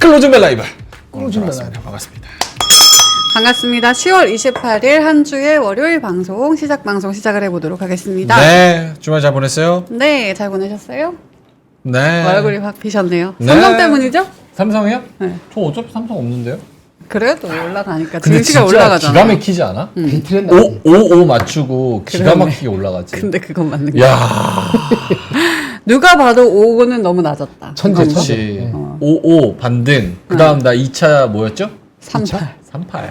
클로징벨 라이브. 클로징벨 라이브. 반갑습니다. 반갑습니다. 10월 28일 한 주의 월요일 방송 시작을 해보도록 하겠습니다. 네, 주말 잘 보냈어요? 네, 잘 보내셨어요? 네. 얼굴이 확 피셨네요. 네. 삼성 때문이죠? 삼성이요? 네. 저 어차피 삼성 없는데요? 그래도 올라가니까 근데 증시가 진짜 올라가잖아. 기가 막히지 않아? 베이트랜드 5 맞추고 기가 그러네. 막히게 올라가지. 근데 그건 맞는 거야. 야, 누가 봐도 5는 너무 낮았다. 천재, 그건 천재. 그렇지. 네. 55 반등. 그다음 나 2차 뭐였죠? 38. 38.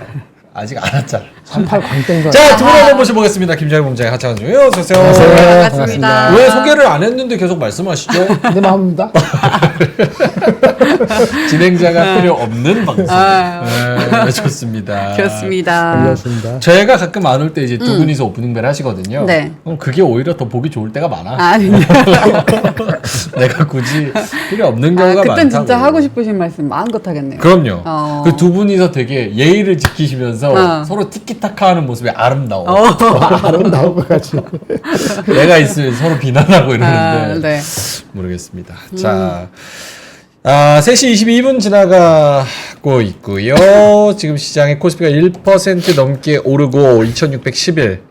아직 안 왔잖아. 38 광땡선. 자, 두 분 한번 모셔보겠습니다. 김재일 공장의 하창원 님. 어서 오세요. 안녕하세요. 반갑습니다. 왜 소개를 안 했는데 계속 말씀하시죠? 내 마음입니다. 진행자가 필요 없는 방송. 아유. 네, 좋습니다. 그렇습니다. 반갑습니다. 저희가 가끔 안 올 때 이제 두 분이서 오프닝벨 하시거든요. 네. 그럼 그게 오히려 더 보기 좋을 때가 많아. 아니요. 내가 굳이 필요 없는 경우가 많다고. 그땐 진짜 하고 싶으신 말씀 마음껏 하겠네요. 그럼요. 어. 그 두 분이서 되게 예의를 지키시면서 어. 서로 티키타카하는 모습이 아름다워. 아름다운 것 같이. 내가 있으면 서로 비난하고 이러는데 아, 네. 모르겠습니다. 자, 3시 22분 지나가고 있고요. 지금 시장의 코스피가 1% 넘게 오르고 2611.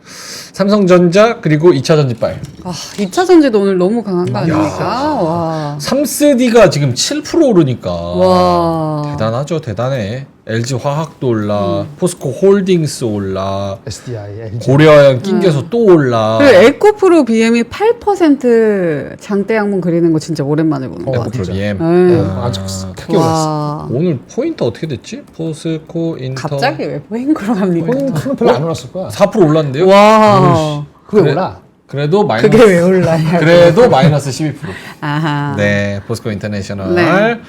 삼성전자 그리고 2차 전지발. 아, 2차 전지도 오늘 너무 강한 거 아닙니까? 와. 삼스디가 지금 7% 오르니까 와. 대단하죠. 대단해. LG 화학도 올라, 포스코 홀딩스 올라, SDI, LG. 고려아연 낑겨서 또 올라. 그리고 에코프로 BM이 8% 장대 양문 그리는 거 진짜 오랜만에 보는 것 같아요. 에코프로 BM. 네. 아주 크게 올랐어. 와. 오늘 포인트 어떻게 됐지? 포스코 인터 갑자기 왜 포인트로 갑니까? 포인트는 별로 안 올랐을 거야. 4% 올랐는데요? 와. 그게 그래. 올라. 그래도 마이너스. 그게 왜 올라냐? 그래도 마이너스 12%. 아하. 네, 포스코 인터내셔널. 네.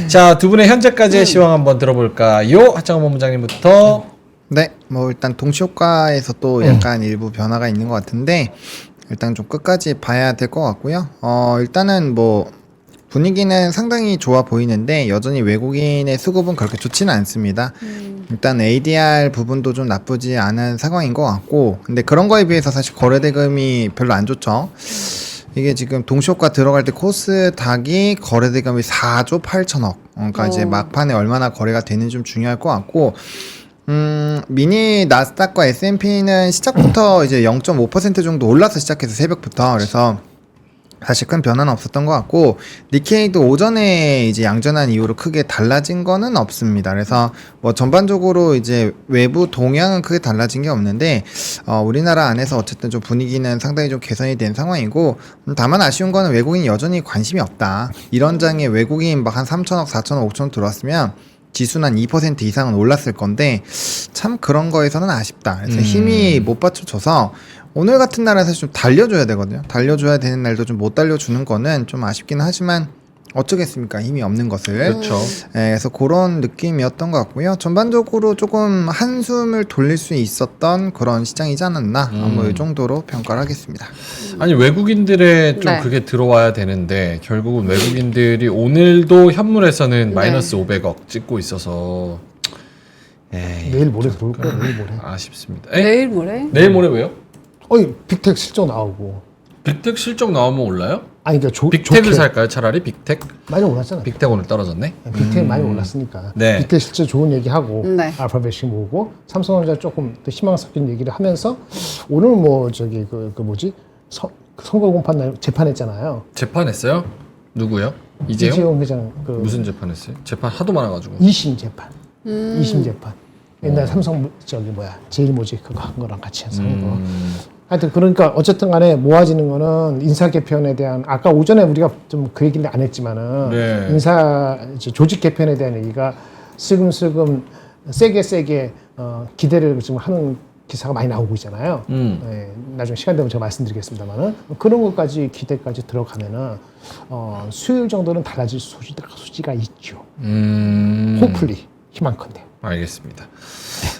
자, 두 분의 현재까지의 시황 한번 들어볼까요? 하창원 본부장님부터. 네, 뭐 일단 동시효과에서 또 약간 일부 변화가 있는 것 같은데 일단 좀 끝까지 봐야 될 것 같고요. 일단은 뭐 분위기는 상당히 좋아 보이는데 여전히 외국인의 수급은 그렇게 좋지는 않습니다. 일단 ADR 부분도 좀 나쁘지 않은 상황인 것 같고, 근데 그런 거에 비해서 사실 거래대금이 별로 안 좋죠. 이게 지금 동시효과 들어갈 때 코스닥이 거래대금이 4조 8천억. 그러니까 이제 막판에 얼마나 거래가 되는지 좀 중요할 것 같고, 미니 나스닥과 S&P는 시작부터 이제 0.5% 정도 올라서 시작해서 새벽부터. 그래서 사실 큰 변화는 없었던 것 같고, 니케이도 오전에 이제 양전한 이후로 크게 달라진 거는 없습니다. 그래서 뭐 전반적으로 이제 외부 동향은 크게 달라진 게 없는데, 우리나라 안에서 어쨌든 좀 분위기는 상당히 좀 개선이 된 상황이고, 다만 아쉬운 거는 외국인이 여전히 관심이 없다. 이런 장에 외국인 막 한 3천억, 4천억, 5천억 들어왔으면 지수는 한 2% 이상은 올랐을 건데, 참 그런 거에서는 아쉽다. 그래서 힘이 못 받쳐줘서 오늘 같은 날은 사실 좀 달려줘야 되거든요. 달려줘야 되는 날도 좀 못 달려주는 거는 좀 아쉽기는 하지만 어쩌겠습니까? 힘이 없는 것을. 그렇죠. 그래서 그런 느낌이었던 것 같고요. 전반적으로 조금 한숨을 돌릴 수 있었던 그런 시장이지 않았나. 뭐 이 정도로 평가를 하겠습니다. 아니, 외국인들의 좀 네. 그게 들어와야 되는데, 결국은 외국인들이 오늘도 현물에서는 마이너스 500억 찍고 있어서, 에이, 내일 모레 들어올 거야, 내일 모레. 아쉽습니다. 내일 모레? 내일 모레 왜요? 어이, 빅텍 실적 나오고. 빅텍 실적 나오면 올라요? 아니, 그러니까 빅텍을 좋게. 살까요? 차라리 빅텍? 많이 올랐잖아. 빅텍 오늘 떨어졌네. 빅텍 많이 올랐으니까. 네. 빅텍 실제 좋은 얘기하고, 네. 알파벳이 모으고, 삼성전자 조금 더 희망 섞인 얘기를 하면서, 오늘 뭐, 저기, 선거 공판 날 재판했잖아요. 재판했어요? 누구요? 이재용? 이재용 회장, 무슨 재판했어요? 재판 하도 많아가지고. 2심 재판. 2심 재판. 옛날 삼성, 제일모직 그거 한 거랑 같이 해서 한 거. 하여튼 그러니까 어쨌든 간에 모아지는 거는 인사 개편에 대한 아까 오전에 우리가 좀 그 얘기를 안 했지만은 네. 인사 조직 개편에 대한 얘기가 슬금슬금 세게 기대를 지금 하는 기사가 많이 나오고 있잖아요. 네, 나중에 시간 되면 제가 말씀드리겠습니다만은 그런 것까지 기대까지 들어가면은 수요일 정도는 달라질 소지가 있죠. 호플리 희망컨대. 알겠습니다.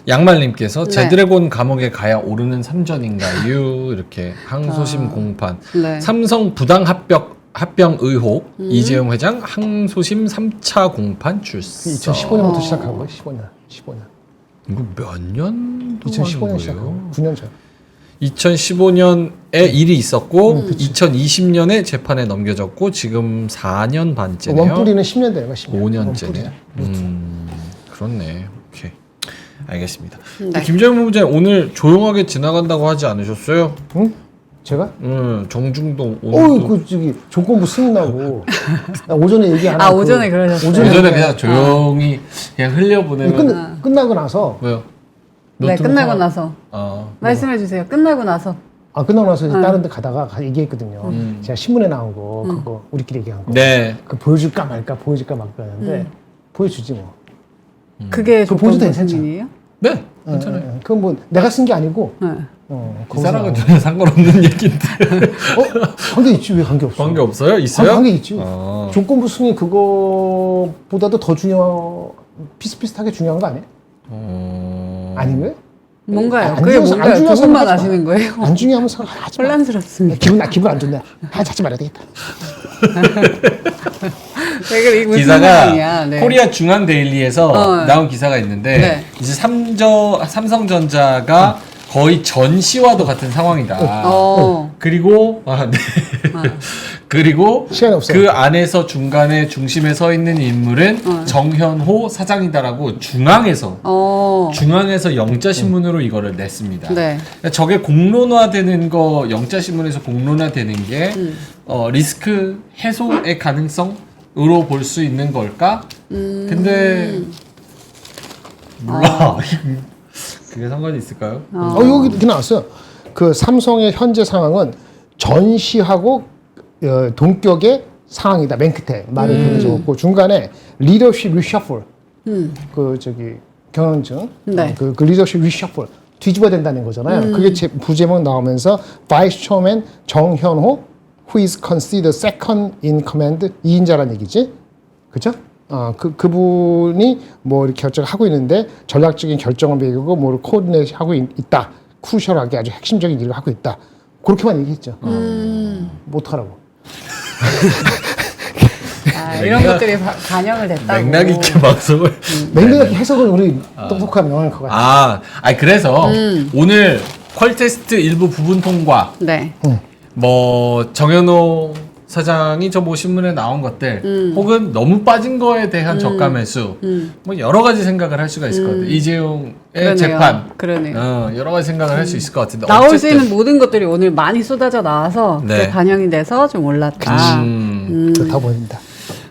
양말님께서 네. 제드래곤 감옥에 가야 오르는 삼전인가요? 이렇게 항소심 공판. 네. 삼성 부당 합병 의혹. 이재용 회장 항소심 3차 공판 출석. 2015년부터 시작한 거예요. 15년. 이거 몇 년? 2015년 시작한 거예요. 9년 전. 2015년 일이 있었고 2020년에 재판에 넘겨졌고 지금 4년 반째네요. 원뿌리는 10년 돼요. 5년째네. 그렇네. 오케이. 알겠습니다. 김정은 본부장님 오늘 조용하게 지나간다고 하지 않으셨어요? 응? 제가? 정중동 오늘도 그 저기 조건부 승인나고 나 오전에 얘기 안 아, 하고 오전에 그러셨어요? 오전에 그냥 조용히 그냥 흘려보내면 끝나고 나서 왜요? 네, 노트북 끝나고 하나- 나서 아, 말씀해 주세요. 끝나고 나서. 끝나고 나서 이제 다른 데 가다가 얘기했거든요. 제가 신문에 나온 거 그거 우리끼리 얘기한 거. 네. 그 보여줄까 말까 했는데 보여주지 뭐. 그게 그거 보여줘도 조건부 괜찮죠? 승인이에요? 네. 괜찮아요. 그건 뭐 내가 쓴 게 아니고. 네. 기사랑은 전혀 상관없는 얘기인데. 관계 있지 왜 관계 없어? 관계 없어요? 있어요? 관계 있지. 아. 조건부 승인 그거보다도 더 비슷비슷하게 중요한 거 아니에요? 아닌가요? 뭔가요? 안 그게 중요해서- 뭔가요? 안 중요해서 두 분만 하지 마. 아시는 거예요? 안 중요하면 하지 마. 혼란스럽습니다. 기분 안 좋네. 하지 말아야 되겠다. 되게 이게 무슨 기사가 상황이야? 네. 코리아 중앙 데일리에서 나온 기사가 있는데 네. 이제 삼성전자가 거의 전시와도 같은 상황이다. 그리고 네. 그리고 시간이 없어요. 그 안에서 중간에 중심에 서 있는 인물은 정현호 사장이다라고 중앙에서 영자 신문으로 이거를 냈습니다. 네. 그러니까 저게 공론화되는 거 영자 신문에서 공론화되는 게 리스크 해소의 가능성으로 볼 수 있는 걸까? 근데 몰라. 그게 상관이 있을까요? 여기 이렇게 나왔어요. 그 삼성의 현재 상황은 전시하고 동격의 상황이다. 맨 끝에 말을 그렇게 적었고 중간에 리더십 리셔플. 그 저기 경영증. 네. 그 리더십 리셔플 뒤집어야 된다는 거잖아요. 그게 부제목 나오면서 Vice Chairman 정현호, who is considered second in command 2인자라는 얘기지, 그죠? 그분이 뭐 이렇게 결정을 하고 있는데 전략적인 결정을 매기고 뭐 코디네이션 하고 있다. 크루셜하게 아주 핵심적인 일을 하고 있다. 그렇게만 얘기했죠. 못하라고. 이런 것들이 반영을 됐다고. 맥락 있게 방송을. 맥락 해석은 우리 똑똑한 명할 것 같아요. 그래서 오늘 퀄 테스트 일부 부분 통과, 네. 뭐 정현호 사장이 저 뭐 신문에 나온 것들, 혹은 너무 빠진 거에 대한 저가 매수, 뭐 여러 가지 생각을 할 수가 있을 것 같아요. 이재용의 그러네요. 재판, 그러네요. 여러 가지 생각을 할 수 있을 것 같은데 나올 수 어쨌든 있는 모든 것들이 오늘 많이 쏟아져 나와서 네. 그게 반영이 돼서 좀 올랐다. 좋다 보입니다.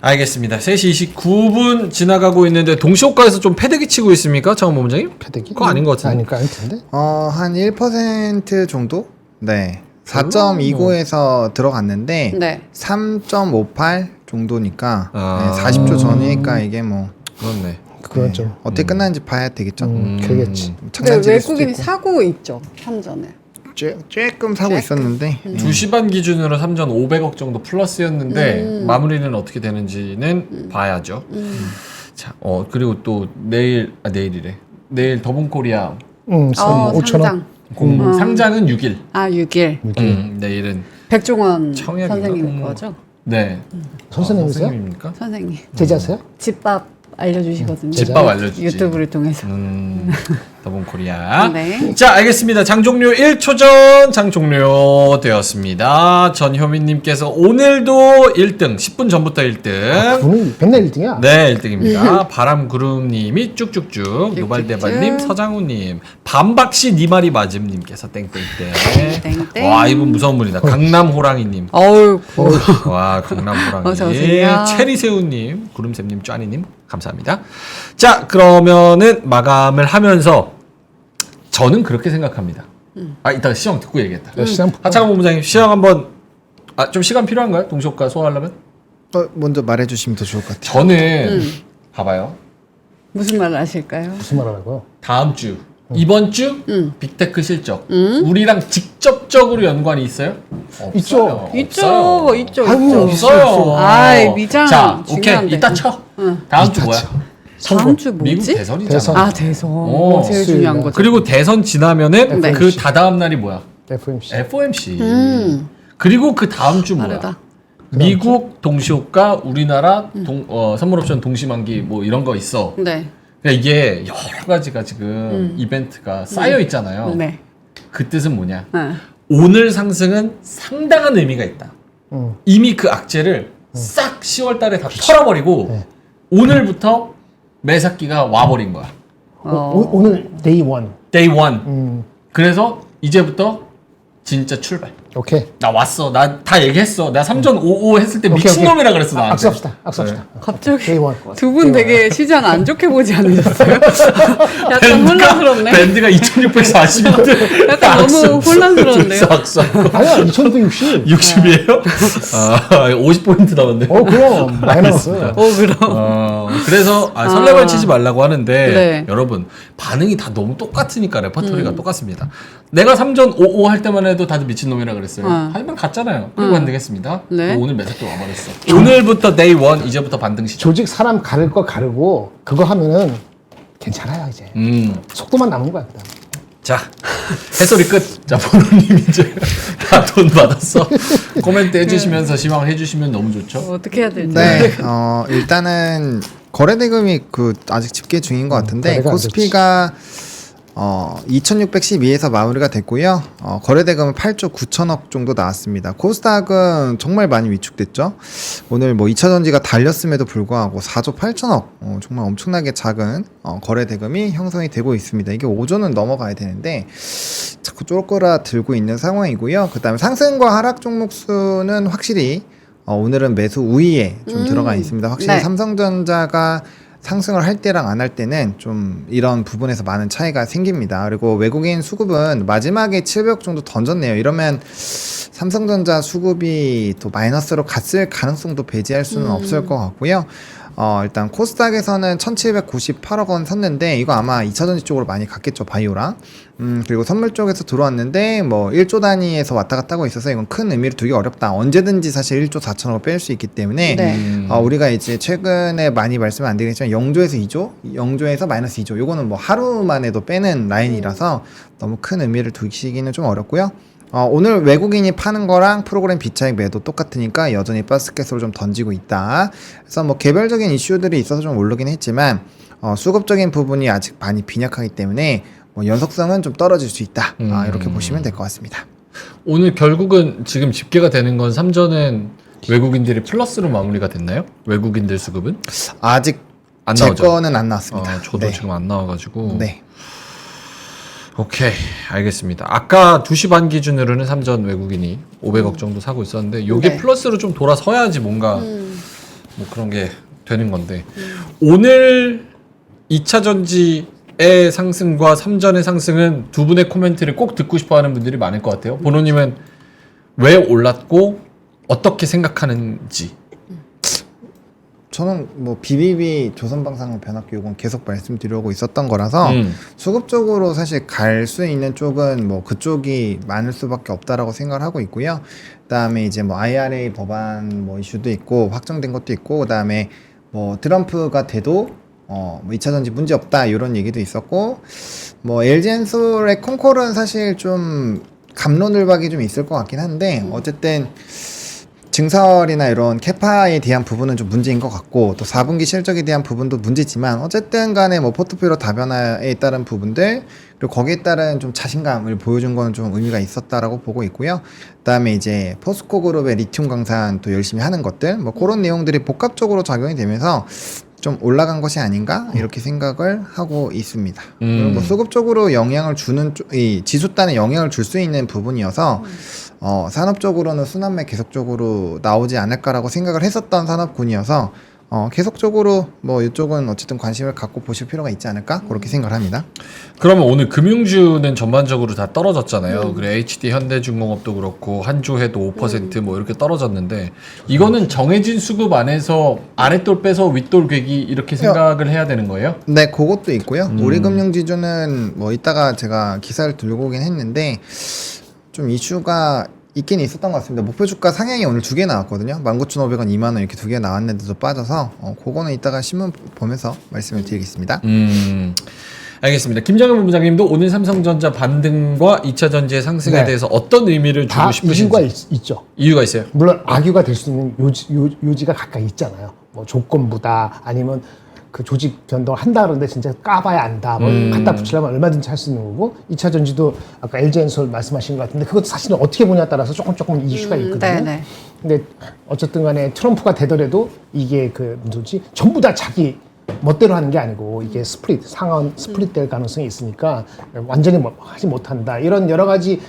알겠습니다. 3시 29분 지나가고 있는데 동시호가에서 좀 패대기 치고 있습니까? 장원 본부장님? 패대기? 그거 아닌 것 같은데. 아닐 텐데. 한 1% 정도? 네. 4.29에서 들어갔는데 네. 3.58 정도니까 아. 네, 40초 전이니까 이게 뭐 그렇네. 그건 좀 어떻게 끝나는지 봐야 되겠죠. 그러겠지. 근데 장난질일 수도 외국인이 있고. 사고 있죠. 삼전에. 조금 사고 있었는데 2시 반 기준으로 3,500억 정도 플러스였는데 마무리는 어떻게 되는지는 봐야죠. 자, 그리고 또 내일이래. 내일 더본코리아 5,000원. 상장. 상장은 6일. 6일. 내일은 백종원 청약인가? 선생님 거죠? 네. 선생님이세요? 선생님입니까? 선생님. 제자세요? 집밥 알려주시거든요. 집밥 알려주지. 유튜브를 통해서. 더본코리아. 네. 자, 알겠습니다. 장 종료 1초 전 장 종료되었습니다. 전효민님께서 오늘도 1등, 10분 전부터 1등. 그분은 맨날 1등이야. 네, 1등입니다. 바람구름님이 쭉쭉쭉, 노발대발님, 서장훈님, 반박시 니 말이 맞음님께서 땡땡땡. 땡땡. 와, 이분 무서운 분이다. 강남호랑이님. 어우, 와, 강남호랑이. 어서 오세요. 체리새우님, 구름샘님, 쟈니님, 감사합니다. 자, 그러면은 마감을 하면서 저는 그렇게 생각합니다. 이따가 시영 듣고 얘기했다. 시장 하창원 본부장님, 시영 한번, 좀 시간 필요한가요? 동시효과 소화하려면? 먼저 말해주시면 더 좋을 것 같아요. 저는, 봐봐요. 무슨 말을 하실까요? 무슨 말 하라고요? 다음 주, 이번 주 빅테크 실적 우리랑 직접적으로 연관이 있어요? 없어요. 있죠. 있죠. 아이고, 있죠. 없어요. 아이, 미장 자, 중요한데. 오케이. 이따 쳐. 다음 주 뭐야? 다음 주 미국 뭐지? 대선이잖아. 대선. 대선. 오, 제일 중요한 거죠. 그리고 대선 지나면은 네. 그 다다음 날이 뭐야? FMC. FOMC. 그리고 그 다음 주 뭐야? 빠르다. 미국 동시효과, 우리나라 선물옵션 동시만기 뭐 이런 거 있어. 네. 그러니까 이게 여러 가지가 지금 이벤트가 쌓여 있잖아요. 네. 그 뜻은 뭐냐? 네. 오늘 상승은 상당한 의미가 있다. 이미 그 악재를 싹 10월 달에 다 털어버리고 네. 오늘부터 매삭기가 와버린 거야. 오늘 데이 원. Day 1. 그래서 이제부터 진짜 출발. 오케이. 나 왔어. 나 다 얘기했어. 내가 3전 5 했을 때 오케이, 미친놈이라 그랬어 나한테. 악수합시다. 악수합시다. 갑자기 데이 원. 두 분 되게 시장 안 좋게 보지 않으셨어요? 약간 혼란스럽네. 밴드가 2640인데 약간 너무 혼란스러운데요? 아니야, 2260. 60이에요? 아, 50포인트 남았네. 그럼 많이 남았어요. 그럼. 그래서 설레발 치지 말라고 하는데 네. 여러분 반응이 다 너무 똑같으니까 레퍼토리가 똑같습니다. 내가 3전 5 할 때만 해도 다들 미친놈이라 그랬어요. 하지만 갔잖아요. 그리고 반등했습니다. 네. 오늘 매삭도 와버렸어. 오늘부터 데이 1 이제부터 반등 시작. 조직 사람 가를 거 가르고 그거 하면은 괜찮아요 이제. 속도만 남은 거야 그다음. 자, 해설이 끝. 자, 보노님 이제 다 돈 받았어. 코멘트 해주시면서 시황을 해주시면 너무 좋죠. 어떻게 해야 될지. 네, 일단은 거래대금이 아직 집계 중인 것 같은데 거래가 안 코스피가 2612에서 마무리가 됐고요. 거래대금은 8조 9천억 정도 나왔습니다. 코스닥은 정말 많이 위축됐죠. 오늘 뭐 2차전지가 달렸음에도 불구하고 4조 8천억 정말 엄청나게 작은 거래대금이 형성이 되고 있습니다. 이게 5조는 넘어가야 되는데 자꾸 쪼그라들고 있는 상황이고요. 그 다음에 상승과 하락 종목 수는 확실히 오늘은 매수 우위에 좀 들어가 있습니다. 확실히 네. 삼성전자가 상승을 할 때랑 안 할 때는 좀 이런 부분에서 많은 차이가 생깁니다. 그리고 외국인 수급은 마지막에 700억 정도 던졌네요. 이러면 삼성전자 수급이 또 마이너스로 갔을 가능성도 배제할 수는 없을 것 같고요. 일단 코스닥에서는 1798억 원 샀는데 이거 아마 2차전지 쪽으로 많이 갔겠죠, 바이오랑. 그리고 선물 쪽에서 들어왔는데 뭐 1조 단위에서 왔다 갔다 하고 있어서 이건 큰 의미를 두기 어렵다. 언제든지 사실 1조 4천억을 뺄 수 있기 때문에 네. 우리가 이제 최근에 많이 말씀 안 드리겠지만 0조에서 2조, 0조에서 마이너스 2조 요거는 뭐 하루만 해도 빼는 라인이라서 너무 큰 의미를 두시기는 좀 어렵고요. 오늘 외국인이 파는 거랑 프로그램 비차익 매도 똑같으니까 여전히 바스켓으로 좀 던지고 있다. 그래서 뭐 개별적인 이슈들이 있어서 좀 오르긴 했지만 수급적인 부분이 아직 많이 빈약하기 때문에 뭐 연속성은 좀 떨어질 수 있다. 이렇게 보시면 될 것 같습니다. 오늘 결국은 지금 집계가 되는 건 3전은 외국인들이 플러스로 마무리가 됐나요? 외국인들 수급은? 아직 안 제 나오죠? 거는 안 나왔습니다. 저도 네. 지금 안 나와가지고. 네. 오케이, 알겠습니다. 아까 2시 반 기준으로는 3전 외국인이 500억 정도 사고 있었는데 요게 네. 플러스로 좀 돌아서야지 뭔가 뭐 그런 게 되는 건데 오늘 2차 전지의 상승과 3전의 상승은 두 분의 코멘트를 꼭 듣고 싶어 하는 분들이 많을 것 같아요. 보노님은 왜 올랐고 어떻게 생각하는지. 저는 뭐 BBB 조선방사능 변압기 요건 계속 말씀드리고 있었던 거라서 수급적으로 사실 갈 수 있는 쪽은 뭐 그쪽이 많을 수밖에 없다라고 생각을 하고 있고요. 그다음에 이제 뭐 IRA 법안 뭐 이슈도 있고 확정된 것도 있고 그다음에 뭐 트럼프가 돼도 뭐 2차 전지 문제 없다 이런 얘기도 있었고 뭐 LG엔솔의 콩콜은 사실 좀 갑론을박이 좀 있을 것 같긴 한데 어쨌든 증설이나 이런 캐파에 대한 부분은 좀 문제인 것 같고 또 4분기 실적에 대한 부분도 문제지만 어쨌든 간에 뭐 포트폴리오 다변화에 따른 부분들 그리고 거기에 따른 좀 자신감을 보여준 거는 좀 의미가 있었다라고 보고 있고요. 그다음에 이제 포스코 그룹의 리튬 광산 또 열심히 하는 것들 뭐 그런 내용들이 복합적으로 작용이 되면서 좀 올라간 것이 아닌가 이렇게 생각을 하고 있습니다. 그리고 뭐 수급적으로 영향을 주는 이 지수단에 영향을 줄 수 있는 부분이어서 산업적으로는 순환매 계속적으로 나오지 않을까라고 생각을 했었던 산업군이어서 계속적으로 뭐 이쪽은 어쨌든 관심을 갖고 보실 필요가 있지 않을까 그렇게 생각을 합니다. 그러면 오늘 금융주는 전반적으로 다 떨어졌잖아요. 그래 HD 현대중공업도 그렇고 한주해도 5%뭐 이렇게 떨어졌는데 이거는 정해진 수급 안에서 아랫돌 빼서 윗돌 괴기 이렇게 생각을 해야 되는 거예요? 네, 그것도 있고요. 우리금융지주는 뭐 이따가 제가 기사를 들고 오긴 했는데 좀 이슈가 있긴 있었던 것 같습니다. 목표 주가 상향이 오늘 2개 나왔거든요. 19,500원, 2만원 이렇게 2개 나왔는데도 빠져서 그거는 이따가 신문 보면서 말씀을 드리겠습니다. 알겠습니다. 김정은 본부장님도 오늘 삼성전자 반등과 2차 전지의 상승에 네. 대해서 어떤 의미를 주고 다 싶으신지 이유가 있죠. 이유가 있어요. 물론 악유가 될 수 있는 요지가 가까이 있잖아요. 뭐 조건부다 아니면 그 조직 변동을 한다 그러는데 진짜 까봐야 안다. 뭐 갖다 붙이려면 얼마든지 할 수 있는 거고 2차 전지도 아까 LG엔솔 말씀하신 것 같은데 그것도 사실은 어떻게 보냐에 따라서 조금 이슈가 있거든요. 네네. 근데 어쨌든 간에 트럼프가 되더라도 이게 그 뭐지 전부 다 자기 멋대로 하는 게 아니고 이게 상하원 스플릿 될 가능성이 있으니까 완전히 하지 못한다. 이런 여러 가지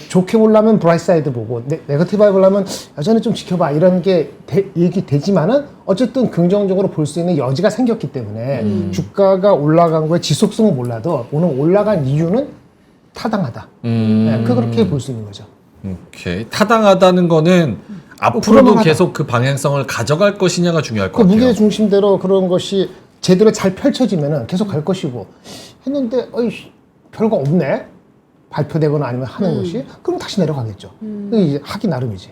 좋게 보려면 브라이트 사이드 보고 네거티브하게 보려면 여전히 좀 지켜봐. 이런 게 얘기되지만은 어쨌든 긍정적으로 볼 수 있는 여지가 생겼기 때문에 주가가 올라간 거에 지속성은 몰라도 오늘 올라간 이유는 타당하다. 네, 그렇게 볼 수 있는 거죠. 오케이. 타당하다는 거는 앞으로도 불안하다. 계속 그 방향성을 가져갈 것이냐가 중요할 것 그 같아요. 무게 중심대로 그런 것이 제대로 잘 펼쳐지면은 계속 갈 것이고 했는데 어이 별거 없네 발표되거나 아니면 하는 것이 그럼 다시 내려가겠죠. 그게 이제 하기 나름이지.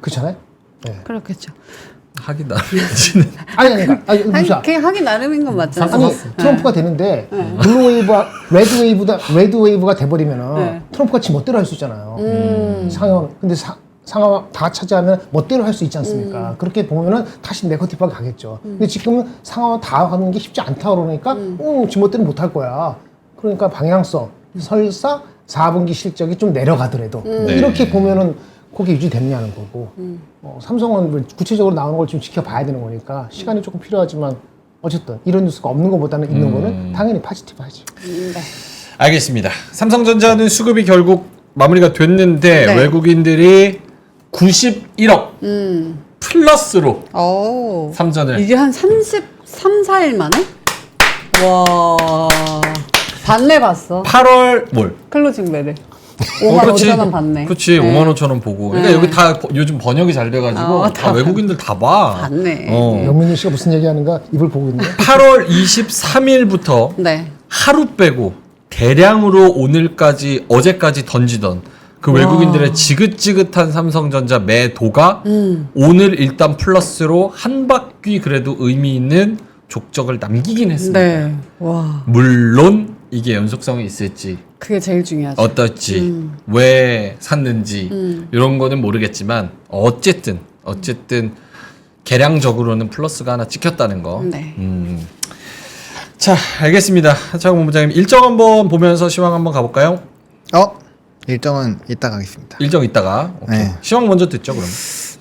그렇잖아요. 네. 그렇겠죠. 하긴 나름이지는. 아니 무사. 그냥 하긴 나름인 건 맞잖아요. 아니 트럼프가 되는데 블루 웨이브와 레드 웨이브가 돼버리면은 네. 트럼프가 지 멋대로 할 수 있잖아요. 상황 근데 상황 다 차지하면 멋대로 할 수 있지 않습니까? 그렇게 보면은 다시 네거티브하게 가겠죠. 근데 지금은 상황 다 하는 게 쉽지 않다 그러니까 지 멋대로 못 할 거야. 그러니까 방향성 설사 4분기 실적이 좀 내려가더라도 네. 이렇게 보면은 그게 유지됐냐는 거고 삼성은 뭐 구체적으로 나오는 걸 좀 지켜봐야 되는 거니까 시간이 조금 필요하지만 어쨌든 이런 뉴스가 없는 것보다는 있는 거는 당연히 포지티브하지. 네. 알겠습니다. 삼성전자는 수급이 결국 마무리가 됐는데 네. 외국인들이 91억 플러스로 오. 삼전을 이게 한 33, 4일 만에? 와. 받네 봤어. 8월 뭘? 클로징 벨을. 5만 5천 원 받네. 그렇지. 5만 5천 원 보고. 그러니까 네. 여기 다 요즘 번역이 잘 돼가지고 다 외국인들 다 봐. 봤네. 영민이 씨가 무슨 얘기하는가 입을 보고 있네. 8월 23일부터 네. 하루 빼고 대량으로 오늘까지 어제까지 던지던 그 외국인들의 지긋지긋한 삼성전자 매도가 오늘 일단 플러스로 한 바퀴 그래도 의미 있는 족적을 남기긴 했습니다. 네. 와. 물론 이게 연속성이 있을지 그게 제일 중요하죠. 어떨지 왜 샀는지 이런 거는 모르겠지만 어쨌든 계량적으로는 플러스가 하나 찍혔다는 거. 네. 자, 알겠습니다. 하창훈 본부장님 일정 한번 보면서 시황 한번 가볼까요? 일정은 이따 가겠습니다. 일정 있다가 오케이. 네. 시황 먼저 듣죠 그럼.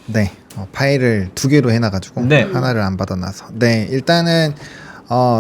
네, 파일을 2개로 해놔가지고 네. 하나를 안 받아놔서. 네, 일단은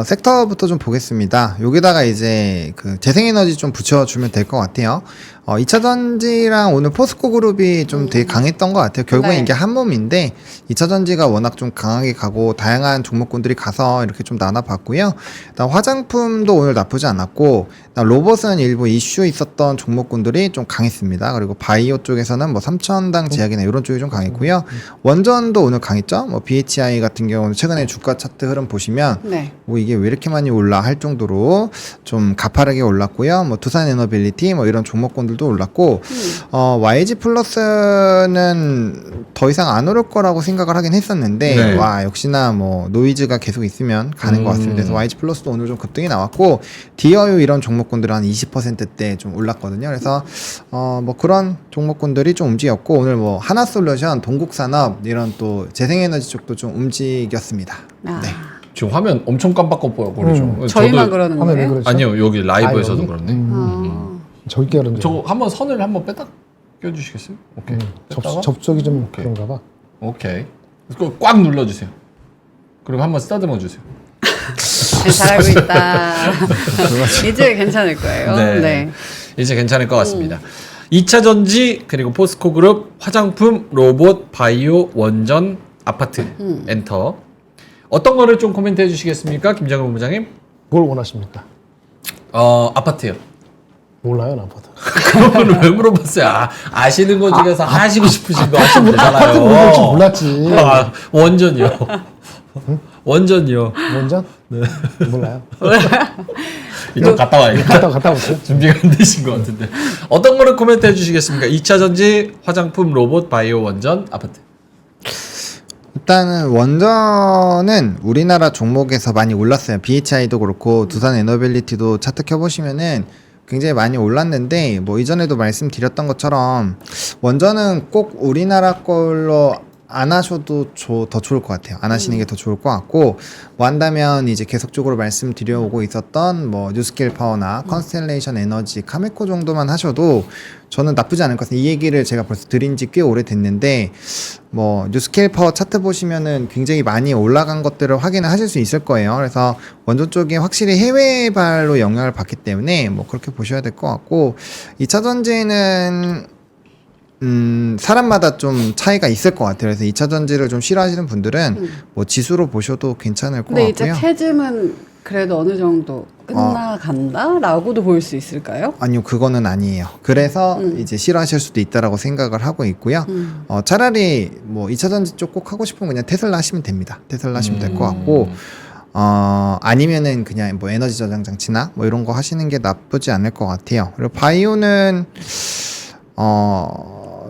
섹터부터 좀 보겠습니다. 여기다가 이제 그 재생에너지 좀 붙여주면 될 것 같아요. 2차 전지랑 오늘 포스코 그룹이 좀 되게 강했던 것 같아요. 결국엔 네. 이게 한 몸인데 2차 전지가 워낙 좀 강하게 가고 다양한 종목군들이 가서 이렇게 좀 나눠봤고요. 그다음 화장품도 오늘 나쁘지 않았고, 그다음 로봇은 일부 이슈 있었던 종목군들이 좀 강했습니다. 그리고 바이오 쪽에서는 뭐 3천당 제약이나 이런 쪽이 좀 강했고요. 원전도 오늘 강했죠. 뭐 BHI 같은 경우는 최근에 주가 차트 흐름 보시면 네. 뭐 이게 왜 이렇게 많이 올라 할 정도로 좀 가파르게 올랐고요. 뭐 두산 에너빌리티 뭐 이런 종목군들도 올랐고, YG 플러스는 더 이상 안 오를 거라고 생각을 하긴 했었는데, 네. 와, 역시나 뭐 노이즈가 계속 있으면 가는 것 같습니다. 그래서 YG 플러스도 오늘 좀 급등이 나왔고, 디어유 이런 종목군들은 한 20%대 좀 올랐거든요. 그래서 뭐 그런 종목군들이 좀 움직였고, 오늘 뭐 하나솔루션, 동국산업 이런 또 재생에너지 쪽도 좀 움직였습니다. 아. 네. 지금 화면 엄청 깜빡깜빡 거리죠. 저희만 그러는 화면 왜 거예요? 그러죠? 아니요 여기 라이브에서도 여기? 그렇네. 저기 그런 저거 한번 선을 한번 빼다 껴주시겠어요? 오케이. 뺐다가? 접촉이 좀 오케이. 그런가 봐. 오케이. 그거 꽉 눌러주세요. 그리고 한번 쓰다듬어 주세요. 네, 잘하고 있다. 이제 괜찮을 거예요. 네. 네. 이제 괜찮을 것 같습니다. 2차 전지 그리고 포스코 그룹 화장품 로봇 바이오 원전 아파트 엔터 어떤 거를 좀 코멘트 해주시겠습니까, 김장훈 본부장님? 뭘 원하십니까? 아파트요. 몰라요, 나보다. 그거는 왜 물어봤어요? 아시는 거 중에서 하시고 싶으신 거 하시면 아파트 모를 줄 되잖아요. 몰랐지. 원전이요. 원전이요. 원전? 네. 몰라요. 이제 갔다 와야겠다. 갔다 오세요. 준비가 안 되신 것 같은데. 어떤 거를 코멘트 해주시겠습니까? 2차 전지, 화장품, 로봇, 바이오, 원전, 아파트. 일단은 원전은 우리나라 종목에서 많이 올랐어요. BHI도 그렇고 두산 에너빌리티도 차트 켜보시면은 굉장히 많이 올랐는데, 뭐 이전에도 말씀드렸던 것처럼 원전은 꼭 우리나라 걸로 안 하셔도 더 좋을 것 같아요. 안 하시는 게 더 좋을 것 같고, 뭐 한다면 이제 계속적으로 말씀드려오고 있었던 뭐 뉴스케일 파워나 컨스텔레이션 에너지, 카메코 정도만 하셔도 저는 나쁘지 않을 것 같습니다. 이 얘기를 제가 벌써 드린 지 꽤 오래됐는데, 뭐 뉴스케일 파워 차트 보시면은 굉장히 많이 올라간 것들을 확인을 하실 수 있을 거예요. 그래서 원전 쪽에 확실히 해외발로 영향을 받기 때문에 뭐 그렇게 보셔야 될 것 같고, 2차 전지는 사람마다 좀 차이가 있을 것 같아요. 그래서 2차 전지를 좀 싫어하시는 분들은 뭐 지수로 보셔도 괜찮을 것 근데 이제 같고요. 캐즘은 그래도 어느 정도 끝나간다라고도 볼 수 있을까요? 아니요, 그거는 아니에요. 그래서 이제 싫어하실 수도 있다라고 생각을 하고 있고요. 차라리 뭐 2차 전지 쪽 꼭 하고 싶으면 그냥 테슬라 하시면 됩니다. 테슬라 하시면 될 것 같고, 아니면은 그냥 뭐 에너지 저장 장치나 뭐 이런 거 하시는 게 나쁘지 않을 것 같아요. 그리고 바이오는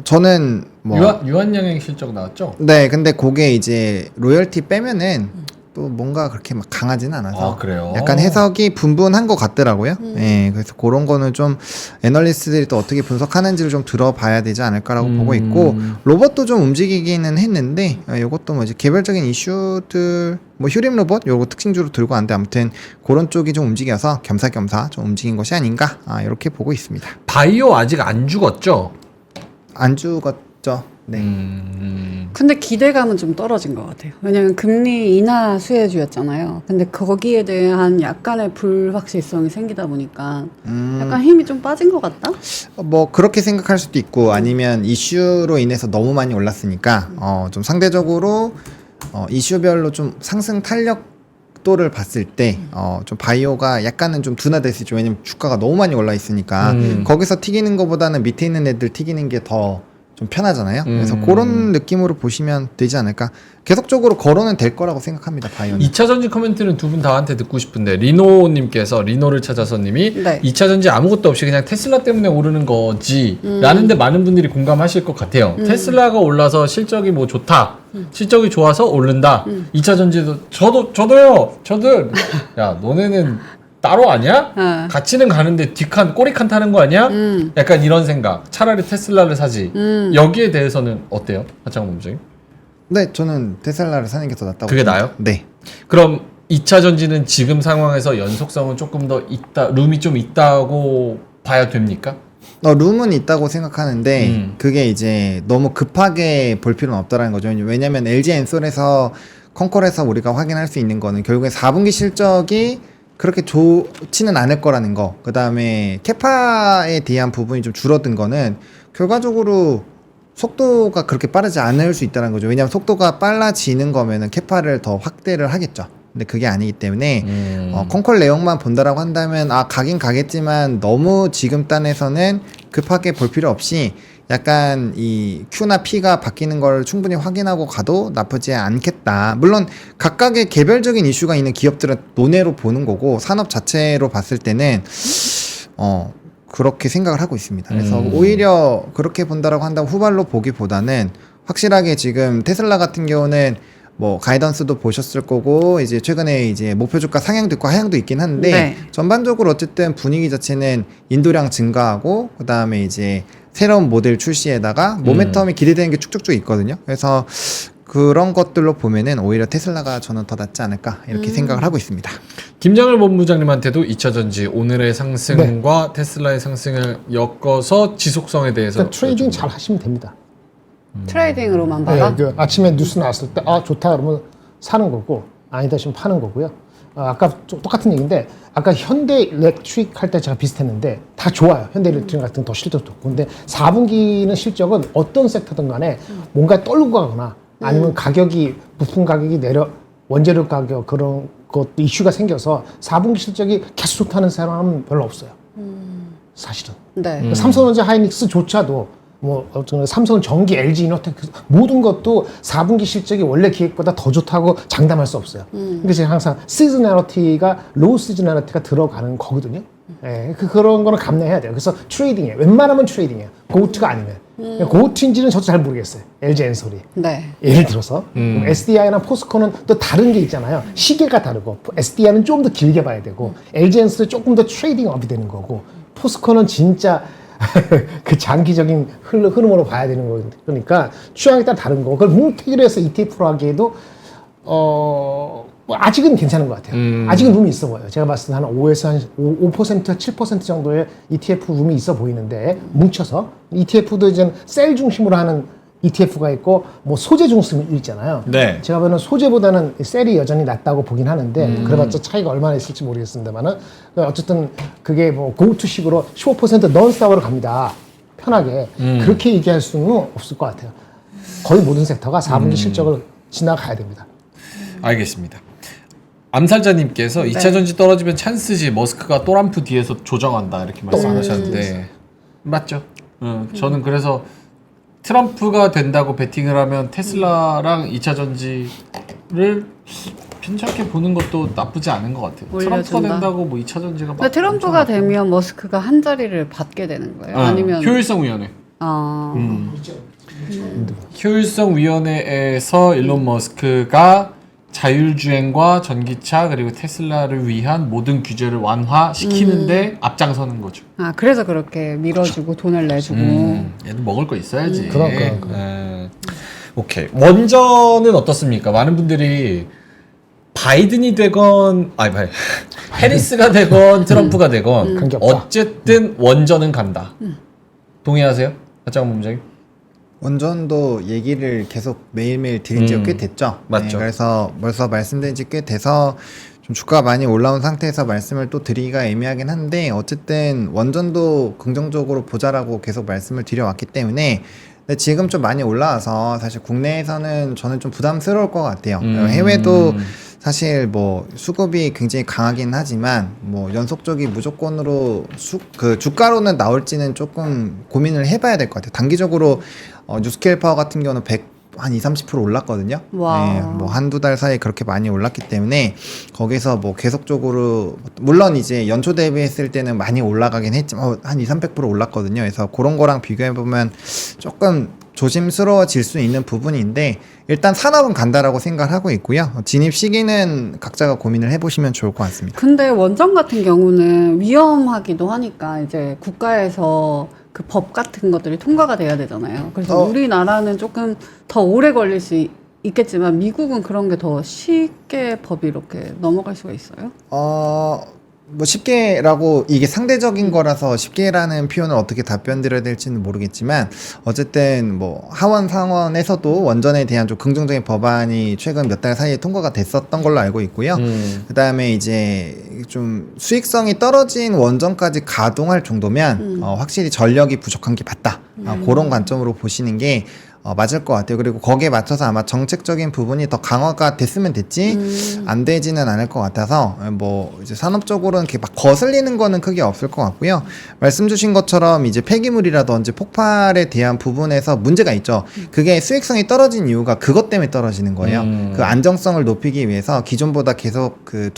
저는 뭐 유한양행 실적 나왔죠? 네, 근데 그게 이제 로열티 빼면은 또 뭔가 그렇게 막 강하지는 않아서 아, 그래요? 약간 해석이 분분한 것 같더라고요. 네, 그래서 그런 거는 좀 애널리스트들이 또 어떻게 분석하는지를 좀 들어봐야 되지 않을까라고 보고 있고, 로봇도 좀 움직이기는 했는데 이것도 뭐 이제 개별적인 이슈들, 뭐 휴림 로봇 요거 특징주로 들고 왔는데 아무튼 그런 쪽이 좀 움직여서 겸사겸사 좀 움직인 것이 아닌가 이렇게 보고 있습니다. 바이오 아직 안 죽었죠? 안 죽었죠. 네. 근데 기대감은 좀 떨어진 것 같아요. 왜냐면 금리 인하 수혜주였잖아요. 근데 거기에 대한 약간의 불확실성이 생기다 보니까 약간 힘이 좀 빠진 것 같다? 뭐 그렇게 생각할 수도 있고, 아니면 이슈로 인해서 너무 많이 올랐으니까 좀 상대적으로 이슈별로 좀 상승 탄력도를 봤을 때 좀 바이오가 약간은 좀 둔화될 수 있죠. 왜냐면 주가가 너무 많이 올라 있으니까 거기서 튀기는 것보다는 밑에 있는 애들 튀기는 게 더 좀 편하잖아요. 그래서 그런 느낌으로 보시면 되지 않을까. 계속적으로 거론은 될 거라고 생각합니다. 바이오는. 2차 전지 코멘트는 두 분 다한테 듣고 싶은데, 리노님께서, 리노를 찾아서 님이 네. 2차 전지 아무것도 없이 그냥 테슬라 때문에 오르는 거지 라는데 많은 분들이 공감하실 것 같아요. 테슬라가 올라서 실적이 뭐 좋다, 실적이 좋아서 오른다. 2차 전지도 저도요. 야, 너네는 따로 아니야? 같이는 가는데 뒷칸 꼬리칸 타는 거 아니야? 약간 이런 생각. 차라리 테슬라를 사지. 여기에 대해서는 어때요? 하창원 본부장님? 네, 저는 테슬라를 사는 게 더 낫다고. 그게 생각해요. 나아요? 네. 그럼 2차 전지는 지금 상황에서 연속성은 조금 더 있다, 룸이 좀 있다고 봐야 됩니까? 룸은 있다고 생각하는데 그게 이제 너무 급하게 볼 필요는 없다라는 거죠. 왜냐면 LG 엔솔에서 컨콜에서 우리가 확인할 수 있는 거는 결국에 4분기 실적이 그렇게 좋지는 않을 거라는 거. 그 다음에 캐파에 대한 부분이 좀 줄어든 거는 결과적으로 속도가 그렇게 빠르지 않을 수 있다는 거죠. 왜냐하면 속도가 빨라지는 거면은 캐파를 더 확대를 하겠죠. 근데 그게 아니기 때문에 컨콜 내용만 본다라고 한다면 가긴 가겠지만 너무 지금 단에서는 급하게 볼 필요 없이 약간 이 Q나 P가 바뀌는 걸 충분히 확인하고 가도 나쁘지 않겠다. 물론 각각의 개별적인 이슈가 있는 기업들은 논외로 보는 거고, 산업 자체로 봤을 때는 그렇게 생각을 하고 있습니다. 그래서 오히려 그렇게 본다라고 한다고 후발로 보기보다는 확실하게 지금 테슬라 같은 경우는 뭐 가이던스도 보셨을 거고, 이제 최근에 이제 목표 주가 상향도 있고 하향도 있긴 한데, 네. 전반적으로 어쨌든 분위기 자체는 인도량 증가하고 그 다음에 이제 새로운 모델 출시에다가 모멘텀이 기대되는 게 쭉쭉쭉 있거든요. 그래서 그런 것들로 보면은 오히려 테슬라가 저는 더 낫지 않을까 이렇게 생각을 하고 있습니다. 김장을 본부장님한테도 2차 전지 오늘의 상승과 테슬라의 상승을 엮어서 지속성에 대해서 그러니까 트레이딩 잘 하시면 됩니다. 트레이딩으로만 봐라? 네, 아침에 뉴스 나왔을 때 좋다 그러면 사는 거고, 아니다 싶으면 파는 거고요. 아까 똑같은 얘기인데, 아까 현대 일렉트릭 할 때 제가 비슷했는데 다 좋아요. 현대 일렉트릭 같은 더 실적도 좋고. 근데 4분기는 실적은 어떤 섹터든 간에 뭔가 떨고 가거나 아니면 가격이, 부품 가격이 원재료 가격 그런 것도 이슈가 생겨서 4분기 실적이 계속 좋다는 사람은 별로 없어요. 사실은. 네. 삼성전자 하이닉스조차도 삼성 전기, LG 이노텍 모든 것도 4분기 실적이 원래 기획보다 더 좋다고 장담할 수 없어요. 그러니까 제가 항상 로우 시즈널리티가 들어가는 거거든요. 예, 그런 거는 감내해야 돼요. 그래서 트레이딩이에요. 웬만하면 트레이딩이에요. 고트가 아니면. 고트인지는 저도 잘 모르겠어요. LG 엔솔이. 네. 예를 들어서 SDI나 포스코는 또 다른 게 있잖아요. 시계가 다르고, SDI는 좀 더 길게 봐야 되고, LG 엔솔이 조금 더 트레이딩 업이 되는 거고, 포스코는 진짜 그 장기적인 흐름으로 봐야 되는 거예요. 그러니까 취향에 따라 다른 거. 그걸 뭉태기로 해서 ETF로 하기에도 뭐 아직은 괜찮은 것 같아요. 아직은 룸이 있어 보여요. 제가 봤을 때 한 5에서 한 5%, 7% 정도의 ETF 룸이 있어 보이는데 뭉쳐서 ETF도 이제 셀 중심으로 하는 ETF가 있고 뭐 소재 중심이 있잖아요. 네. 제가 보는 소재보다는 셀이 여전히 낫다고 보긴 하는데 그래봤자 차이가 얼마나 있을지 모르겠습니다만은 어쨌든 그게 뭐 고투식으로 15% 넌스탑으로 갑니다. 편하게 그렇게 얘기할 수는 없을 것 같아요. 거의 모든 섹터가 4분기 실적을 지나가야 됩니다. 알겠습니다. 암살자님께서 2차 전지 떨어지면 찬스지 머스크가 또람프 뒤에서 조정한다 이렇게 말씀하셨는데 맞죠? 저는 그래서 트럼프가 된다고 베팅을 하면 테슬라랑 2차 전지를 괜찮게 보는 것도 나쁘지 않은 것 같아요. 올려준다. 트럼프가 된다고 뭐 2차 전지가 근데 트럼프가 되면 머스크가 한 자리를 받게 되는 거예요. 아니면 효율성위원회. 효율성위원회에서 일론 머스크가 자율주행과 전기차 그리고 테슬라를 위한 모든 규제를 완화시키는데 앞장서는 거죠. 아 그래서 그렇게 밀어주고 돈을 내주고. 얘도 먹을 거 있어야지. 그럼. 오케이. 원전은 어떻습니까? 많은 분들이 바이든이 되건 해리스가 되건 트럼프가 되건 관계없다. 어쨌든 원전은 간다. 동의하세요? 하정원 본부장님? 원전도 얘기를 계속 매일매일 드린 지가 꽤 됐죠. 맞죠. 그래서 벌써 말씀드린 지 꽤 돼서 좀 주가가 많이 올라온 상태에서 말씀을 또 드리기가 애매하긴 한데 어쨌든 원전도 긍정적으로 보자라고 계속 말씀을 드려왔기 때문에 근데 지금 좀 많이 올라와서 사실 국내에서는 저는 좀 부담스러울 것 같아요. 해외도 사실 뭐 수급이 굉장히 강하긴 하지만 뭐 연속적인 무조건으로 그 주가로는 나올지는 조금 고민을 해봐야 될 것 같아요. 단기적으로 뉴스케일 파워 같은 경우는 한 20-30% 올랐거든요. 와. 네, 뭐 한두 달 사이에 그렇게 많이 올랐기 때문에 거기서 뭐 계속적으로 물론 이제 연초 대비했을 때는 많이 올라가긴 했지만 한 2-300% 올랐거든요. 그래서 그런 거랑 비교해 보면 조금 조심스러워질 수 있는 부분인데 일단 산업은 간다라고 생각을 하고 있고요. 진입 시기는 각자가 고민을 해보시면 좋을 것 같습니다. 근데 원전 같은 경우는 위험하기도 하니까 이제 국가에서 그 법 같은 것들이 통과가 돼야 되잖아요. 그래서 우리나라는 조금 더 오래 걸릴 수 있겠지만 미국은 그런 게 더 쉽게 법이 이렇게 넘어갈 수가 있어요? 뭐 쉽게라고 이게 상대적인 거라서 쉽게라는 표현을 어떻게 답변 드려야 될지는 모르겠지만 어쨌든 뭐 하원 상원에서도 원전에 대한 좀 긍정적인 법안이 최근 몇 달 사이에 통과가 됐었던 걸로 알고 있고요. 그다음에 이제 좀 수익성이 떨어진 원전까지 가동할 정도면 확실히 전력이 부족한 게 맞다. 그런 관점으로 보시는 게 맞을 것 같아요. 그리고 거기에 맞춰서 아마 정책적인 부분이 더 강화가 됐으면 됐지 안 되지는 않을 것 같아서 뭐 이제 산업적으로는 이렇게 막 거슬리는 거는 크게 없을 것 같고요. 말씀 주신 것처럼 이제 폐기물이라든지 폭발에 대한 부분에서 문제가 있죠. 그게 수익성이 떨어진 이유가 그것 때문에 떨어지는 거예요. 그 안정성을 높이기 위해서 기존보다 계속 그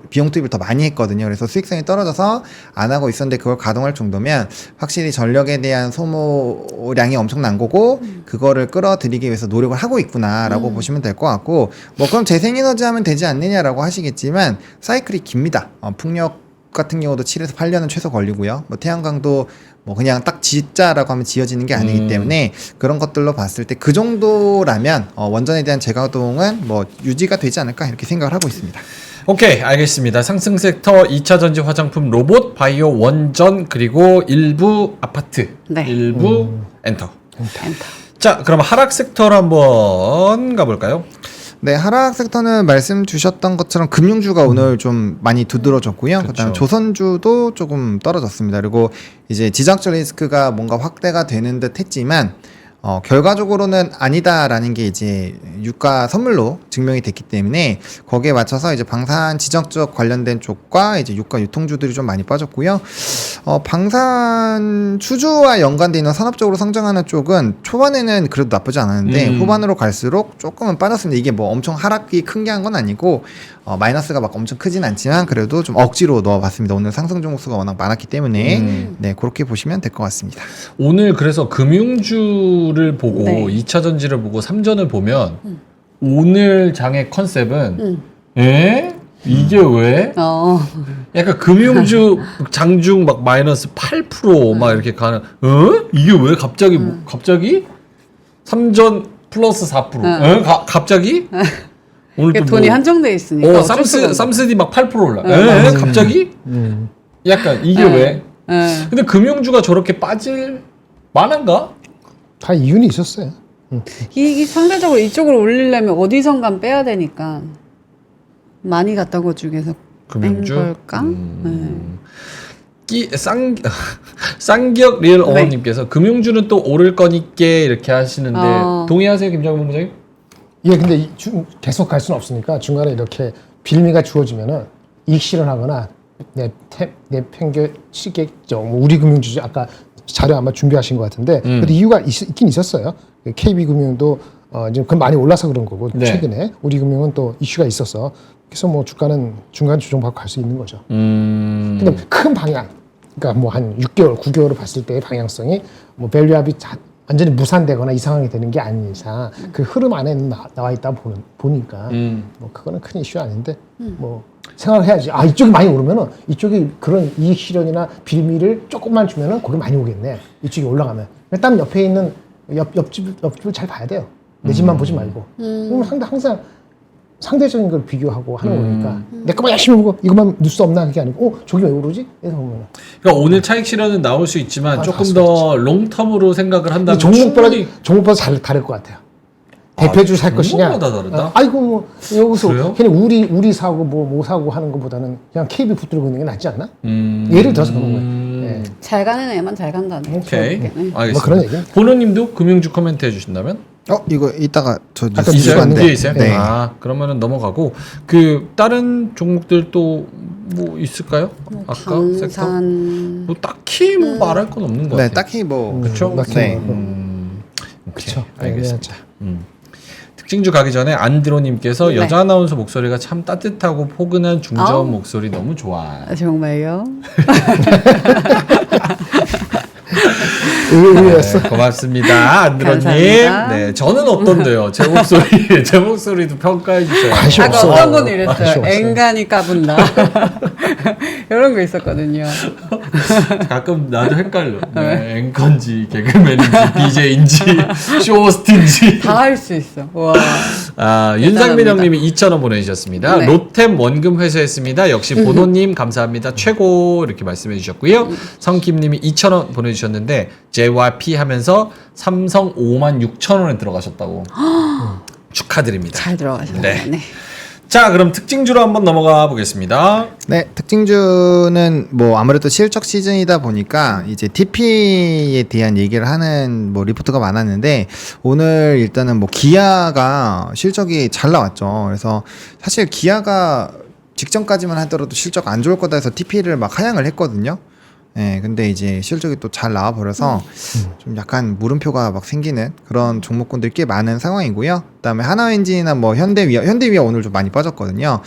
비용 투입을 더 많이 했거든요. 그래서 수익성이 떨어져서 안 하고 있었는데 그걸 가동할 정도면 확실히 전력에 대한 소모량이 엄청난 거고 그거를 끌어들이기 위해서 노력을 하고 있구나라고 보시면 될 것 같고 뭐 그럼 재생에너지 하면 되지 않느냐라고 하시겠지만 사이클이 깁니다. 풍력 같은 경우도 7에서 8년은 최소 걸리고요. 뭐 태양광도 뭐 그냥 딱 짓자라고 하면 지어지는 게 아니기 때문에 그런 것들로 봤을 때 그 정도라면 원전에 대한 재가동은 뭐 유지가 되지 않을까 이렇게 생각을 하고 있습니다. 오케이, 알겠습니다. 상승 섹터 2차 전지 화장품 로봇 바이오 원전 그리고 일부 아파트 네. 일부 엔터. 엔터. 자, 그럼 하락 섹터로 한번 가볼까요? 네, 하락 섹터는 말씀 주셨던 것처럼 금융주가 오늘 좀 많이 두드러졌고요. 그쵸. 그다음에 조선주도 조금 떨어졌습니다. 그리고 이제 지정학적 리스크가 뭔가 확대가 되는 듯 했지만 결과적으로는 아니다라는 게 이제 유가 선물로 증명이 됐기 때문에 거기에 맞춰서 이제 방산 지정적 관련된 쪽과 이제 유가 유통주들이 좀 많이 빠졌고요. 방산 수주와 연관돼 있는 산업적으로 성장하는 쪽은 초반에는 그래도 나쁘지 않았는데 후반으로 갈수록 조금은 빠졌습니다. 이게 뭐 엄청 하락이 큰 게 한 건 아니고 마이너스가 막 엄청 크진 않지만 그래도 좀 억지로 넣어봤습니다. 오늘 상승 종목수가 워낙 많았기 때문에 네 그렇게 보시면 될 것 같습니다. 오늘 그래서 금융주를 보고 네. 2차 전지를 보고 3전을 보면 오늘 장의 컨셉은 에? 이게 왜? 약간 금융주 장중 막 마이너스 8%막 이렇게 가는. 이게 왜 갑자기 3전 플러스 4%. 갑자기? 오늘 그러니까 돈이 한정돼 있으니까. 쌈스디 막 8% 올라. 갑자기? 약간 이게 왜? 근데 금융주가 저렇게 빠질 만한가? 다 이유는 있었어요. 이 상대적으로 이쪽으로 올리려면 어디선간 빼야 되니까 많이 갔다고 쪽에서 뺀 금융주? 걸까? 쌍기역 리얼 어머님께서 금융주는 또 오를 거니께 이렇게 하시는데 동의하세요, 김정은 본부장님? 예, 근데 계속 갈 수는 없으니까 중간에 이렇게 빌미가 주어지면은 이익 실현하거나 내 팽겨 치겠죠. 뭐 우리 금융주 아까 자료 아마 준비하신 것 같은데 그래도 이유가 있긴 있었어요. KB금융도 지금 그건 많이 올라서 그런 거고 최근에 우리금융은 또 이슈가 있어서 그래서 뭐 주가는 중간 조정받고 갈 수 있는 거죠. 근데 큰 방향, 그러니까 뭐 한 6개월, 9개월을 봤을 때의 방향성이 뭐 밸류압이 완전히 무산되거나 이상하게 되는 게 아닌 이상 그 흐름 안에 나와 있다 보니까 뭐 그거는 큰 이슈 아닌데 뭐 생각을 해야지. 이쪽이 많이 오르면은 이쪽이 그런 이익 실현이나 빌미를 조금만 주면은 거기 많이 오겠네. 이쪽이 올라가면. 땀 옆에 있는 옆집을 잘 봐야 돼요. 내 집만 보지 말고. 그럼 항상 상대적인 걸 비교하고 하는 거니까 내 것만 열심히 보고 이것만 뉴스 없나 그게 아니고 저기 왜 오르지? 이래서 보면 그러니까 오늘 차익 실현은 나올 수 있지만 조금 더 롱텀으로 생각을 한다면 종목별로 잘 다를 것 같아요. 대표주 살 것이냐? 종목마다 다르다? 아이고 뭐 여기서 그래요? 그냥 우리 사고 뭐 사고 하는 것보다는 그냥 KB 붙들고 있는 게 낫지 않나? 예를 들어서 그런 거예요. 네. 잘 가는 애만 잘 간다는. 오케이. 알겠습니다. 뭐 그런 얘기입니다. 본호님도 금융주 코멘트 해주신다면? 이거 이따가 저 아까 뉴스 있어요? 봤는데. 뒤에 있어요? 네. 그러면은 넘어가고 그 다른 종목들 또 뭐 있을까요? 아까 섹터? 방산. 뭐 딱히 뭐 말할 건 없는 것 네, 같아요. 딱히 뭐 그렇죠? 네. 그렇죠. 알겠습니다. 특징주 가기 전에 안드로님께서 네. 여자 아나운서 목소리가 참 따뜻하고 포근한 중저음 목소리 너무 좋아. 정말요? 의외였어. 네, 고맙습니다, 안드로님. 감사합니다. 네, 저는 어떤데요? 제 목소리도 평가해 주세요. 관심 아까 없어. 어떤 분이 관심 이랬어요. 없어요. 앵간히 까분다. 이런 거 있었거든요. 가끔 나도 헷갈려. 네, 앵커인지 개그맨인지 BJ인지 쇼호스트인지. 다 할 수 있어. 와. 윤상민 형님이 2,000원 보내주셨습니다. 네. 로템 원금 회수했습니다. 역시 보노님 감사합니다. 최고 이렇게 말씀해 주셨고요. 성김님이 2,000원 보내주셨는데 JYP 하면서 삼성 56,000원에 들어가셨다고. 축하드립니다. 잘 들어가셨네요. 네. 네. 자, 그럼 특징주로 한번 넘어가 보겠습니다. 네, 특징주는 뭐 아무래도 실적 시즌이다 보니까 이제 TP에 대한 얘기를 하는 뭐 리포트가 많았는데 오늘 일단은 뭐 기아가 실적이 잘 나왔죠. 그래서 사실 기아가 직전까지만 하더라도 실적 안 좋을 거다 해서 TP를 막 하향을 했거든요. 네, 근데 이제 실적이 또 잘 나와버려서 좀 약간 물음표가 막 생기는 그런 종목군들이 꽤 많은 상황이고요. 그다음에 하나엔진이나 뭐 현대위아 오늘 좀 많이 빠졌거든요.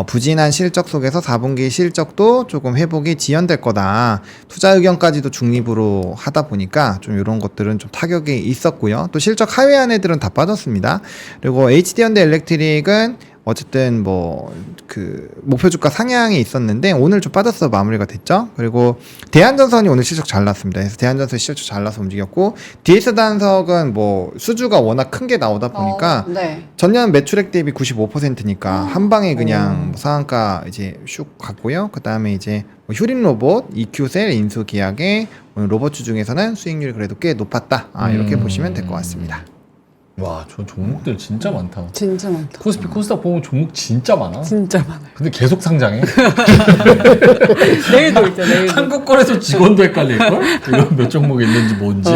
부진한 실적 속에서 4분기 실적도 조금 회복이 지연될 거다. 투자 의견까지도 중립으로 하다 보니까 좀 이런 것들은 좀 타격이 있었고요. 또 실적 하회한 애들은 다 빠졌습니다. 그리고 HD현대 일렉트릭은 어쨌든 뭐 그 목표 주가 상향이 있었는데 오늘 좀 빠져서 마무리가 됐죠. 그리고 대한전선이 오늘 실적 잘 났습니다. 그래서 대한전선 실적 잘 나서 움직였고 DS단석은 뭐 수주가 워낙 큰 게 나오다 보니까 네. 전년 매출액 대비 95%니까 한 방에 그냥 뭐 상한가 이제 슉 갔고요. 그 다음에 이제 뭐 휴림 로봇, EQ셀 인수 계약에 오늘 로봇주 중에서는 수익률이 그래도 꽤 높았다. 이렇게 보시면 될 것 같습니다. 와, 저 종목들 진짜 많다. 진짜 많다. 코스피 코스닥 보면 종목 진짜 많아. 진짜 많아요. 근데 계속 상장해. 내일도 있죠, 내일도. 한국 거래소 직원도 헷갈릴걸? 이건 몇 종목이 있는지 뭔지.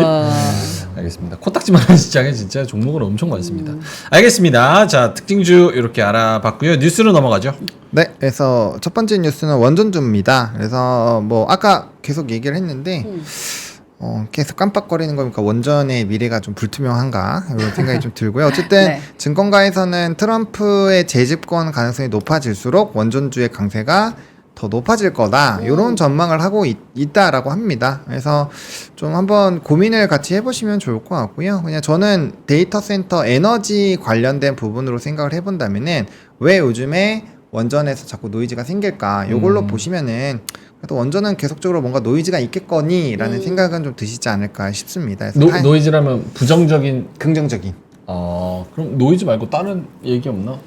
알겠습니다. 코딱지만한 시장에 진짜 종목은 엄청 많습니다. 알겠습니다. 자, 특징주 이렇게 알아봤고요. 뉴스로 넘어가죠. 네, 그래서 첫 번째 뉴스는 원전주입니다. 그래서 뭐 아까 계속 얘기를 했는데 계속 깜빡거리는 거니까 원전의 미래가 좀 불투명한가 이런 생각이 좀 들고요. 어쨌든 네. 증권가에서는 트럼프의 재집권 가능성이 높아질수록 원전주의 강세가 더 높아질 거다 이런 전망을 하고 있다라고 합니다. 그래서 좀 한번 고민을 같이 해보시면 좋을 것 같고요. 그냥 저는 데이터 센터 에너지 관련된 부분으로 생각을 해본다면은 왜 요즘에 원전에서 자꾸 노이즈가 생길까? 요걸로 보시면은 그래도 원전은 계속적으로 뭔가 노이즈가 있겠거니라는 생각은 좀 드시지 않을까 싶습니다. 그래서 노이즈라면 부정적인. 긍정적인 그럼 노이즈 말고 다른 얘기 없나?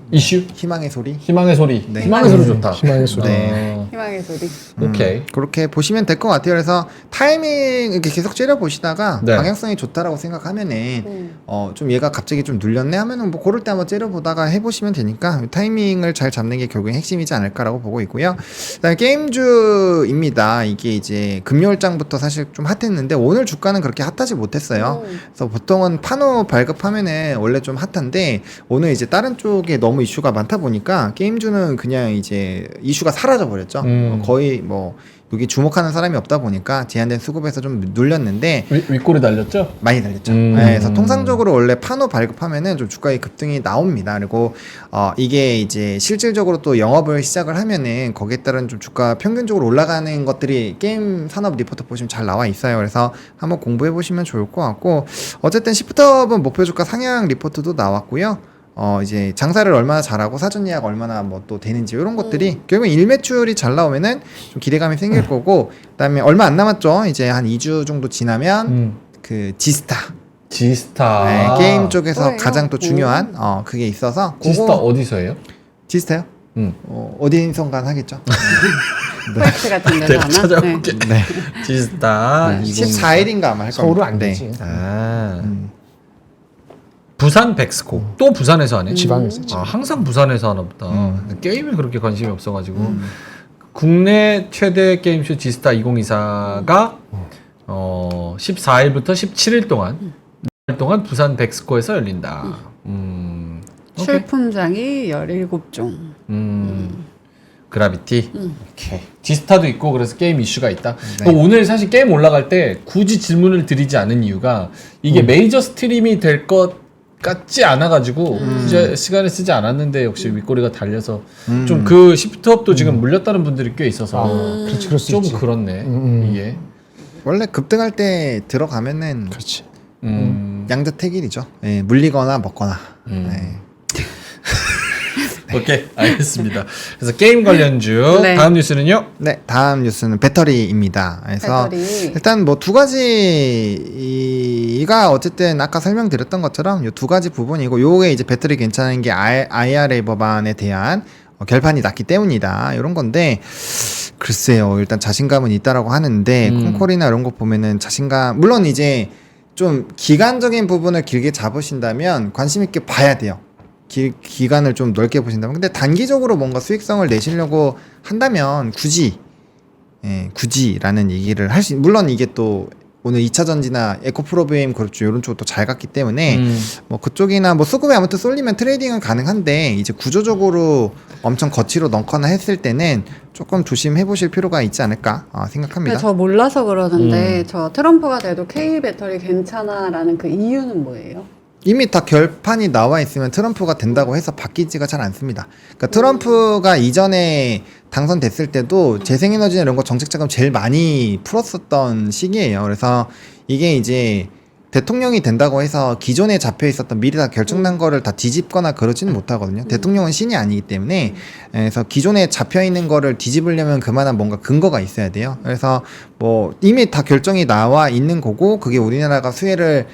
이슈? 희망의 소리. 희망의 소리. 네. 희망의 소리 좋다. 희망의 소리. 네. 희망의 소리. 오케이. 그렇게 보시면 될 것 같아요. 그래서 타이밍 이렇게 계속 째려보시다가 네. 방향성이 좋다라고 생각하면은 좀 얘가 갑자기 좀 눌렸네 하면은 뭐 고를 때 한번 째려보다가 해보시면 되니까 타이밍을 잘 잡는 게 결국엔 핵심이지 않을까라고 보고 있고요. 그다음에 게임주입니다. 이게 이제 금요일장부터 사실 좀 핫했는데 오늘 주가는 그렇게 핫하지 못했어요. 그래서 보통은 파노 발급하면은 원래 좀 핫한데 오늘 이제 다른 쪽에 너무 이슈가 많다 보니까 게임주는 그냥 이제 이슈가 사라져 버렸죠. 거의 뭐 여기 주목하는 사람이 없다 보니까 제한된 수급에서 좀 눌렸는데 윗골이 달렸죠? 많이 달렸죠. 네, 그래서 통상적으로 원래 파노 발급하면은 좀 주가의 급등이 나옵니다. 그리고 이게 이제 실질적으로 또 영업을 시작을 하면은 거기에 따른 좀 주가 평균적으로 올라가는 것들이 게임 산업 리포트 보시면 잘 나와 있어요. 그래서 한번 공부해 보시면 좋을 것 같고 어쨌든 시프트업은 목표 주가 상향 리포트도 나왔고요. 이제 장사를 얼마나 잘하고 사전 예약 얼마나 뭐 또 되는지 이런 것들이 결국 일매출이 잘 나오면은 좀 기대감이 생길 거고 그다음에 얼마 안 남았죠. 이제 한 2주 정도 지나면 그 지스타 네, 게임 쪽에서 뭐예요? 가장 또 중요한 그게 있어서 지스타 그거- 어디서 해요? 지스타요? 어디선간 하겠죠. 포인트 같은 데서 내가 하나? 찾아볼게. 네. 지스타 14일인가 아마 할 겁니다. 서울은 안 네. 되지. 부산 백스코. 또 부산에서 하네. 지방에서. 항상 부산에서 하나 보다. 게임에 그렇게 관심이 없어가지고. 국내 최대 게임쇼 지스타 2024가 14일부터 17일 동안 부산 백스코에서 열린다. 오케이. 출품장이 17종. 그라비티. 오케이. 지스타도 있고 그래서 게임 이슈가 있다. 네. 오늘 사실 게임 올라갈 때 굳이 질문을 드리지 않은 이유가 이게 메이저 스트림이 될 것 같지 않아가지고 굳이 시간을 쓰지 않았는데 역시 윗꼬리가 달려서 좀 그 시프트업도 지금 물렸다는 분들이 꽤 있어서 그렇지, 그럴 수 좀 있지. 그렇네 이게. 원래 급등할 때 들어가면은 그렇지. 양자택일이죠. 예, 물리거나 먹거나. 네. 오케이 알겠습니다. 그래서 게임 관련주 네. 다음 뉴스는요. 네, 다음 뉴스는 배터리입니다. 그래서 배터리. 일단 뭐 두 가지가 어쨌든 아까 설명드렸던 것처럼 요 두 가지 부분이고 요게 이제 배터리 괜찮은 게 IRA 법안에 대한 결판이 났기 때문이다. 이런 건데 글쎄요. 일단 자신감은 있다라고 하는데 콩콜이나 이런 거 보면은 자신감 물론 이제 좀 기간적인 부분을 길게 잡으신다면 관심 있게 봐야 돼요. 기간을 좀 넓게 보신다면 근데 단기적으로 뭔가 수익성을 내시려고 한다면 굳이라는 얘기를 할 수 물론 이게 또 오늘 2차 전지나 에코프로비엠 그렇죠 이런 쪽도 잘 갔기 때문에 뭐 그쪽이나 뭐 수급에 아무튼 쏠리면 트레이딩은 가능한데 이제 구조적으로 엄청 거치로 넣거나 했을 때는 조금 조심해 보실 필요가 있지 않을까 생각합니다. 근데 저 몰라서 그러는데 저 트럼프가 돼도 K 배터리 괜찮아라는 그 이유는 뭐예요? 이미 다 결판이 나와 있으면 트럼프가 된다고 해서 바뀌지가 잘 않습니다. 그러니까 트럼프가 이전에 당선됐을 때도 재생에너지나 이런 거 정책 자금 제일 많이 풀었었던 시기예요. 그래서 이게 이제 대통령이 된다고 해서 기존에 잡혀 있었던 미리 다 결정난 거를 다 뒤집거나 그러지는 못하거든요. 대통령은 신이 아니기 때문에 그래서 기존에 잡혀 있는 거를 뒤집으려면 그만한 뭔가 근거가 있어야 돼요. 그래서 뭐 이미 다 결정이 나와 있는 거고 그게 우리나라가 수혜를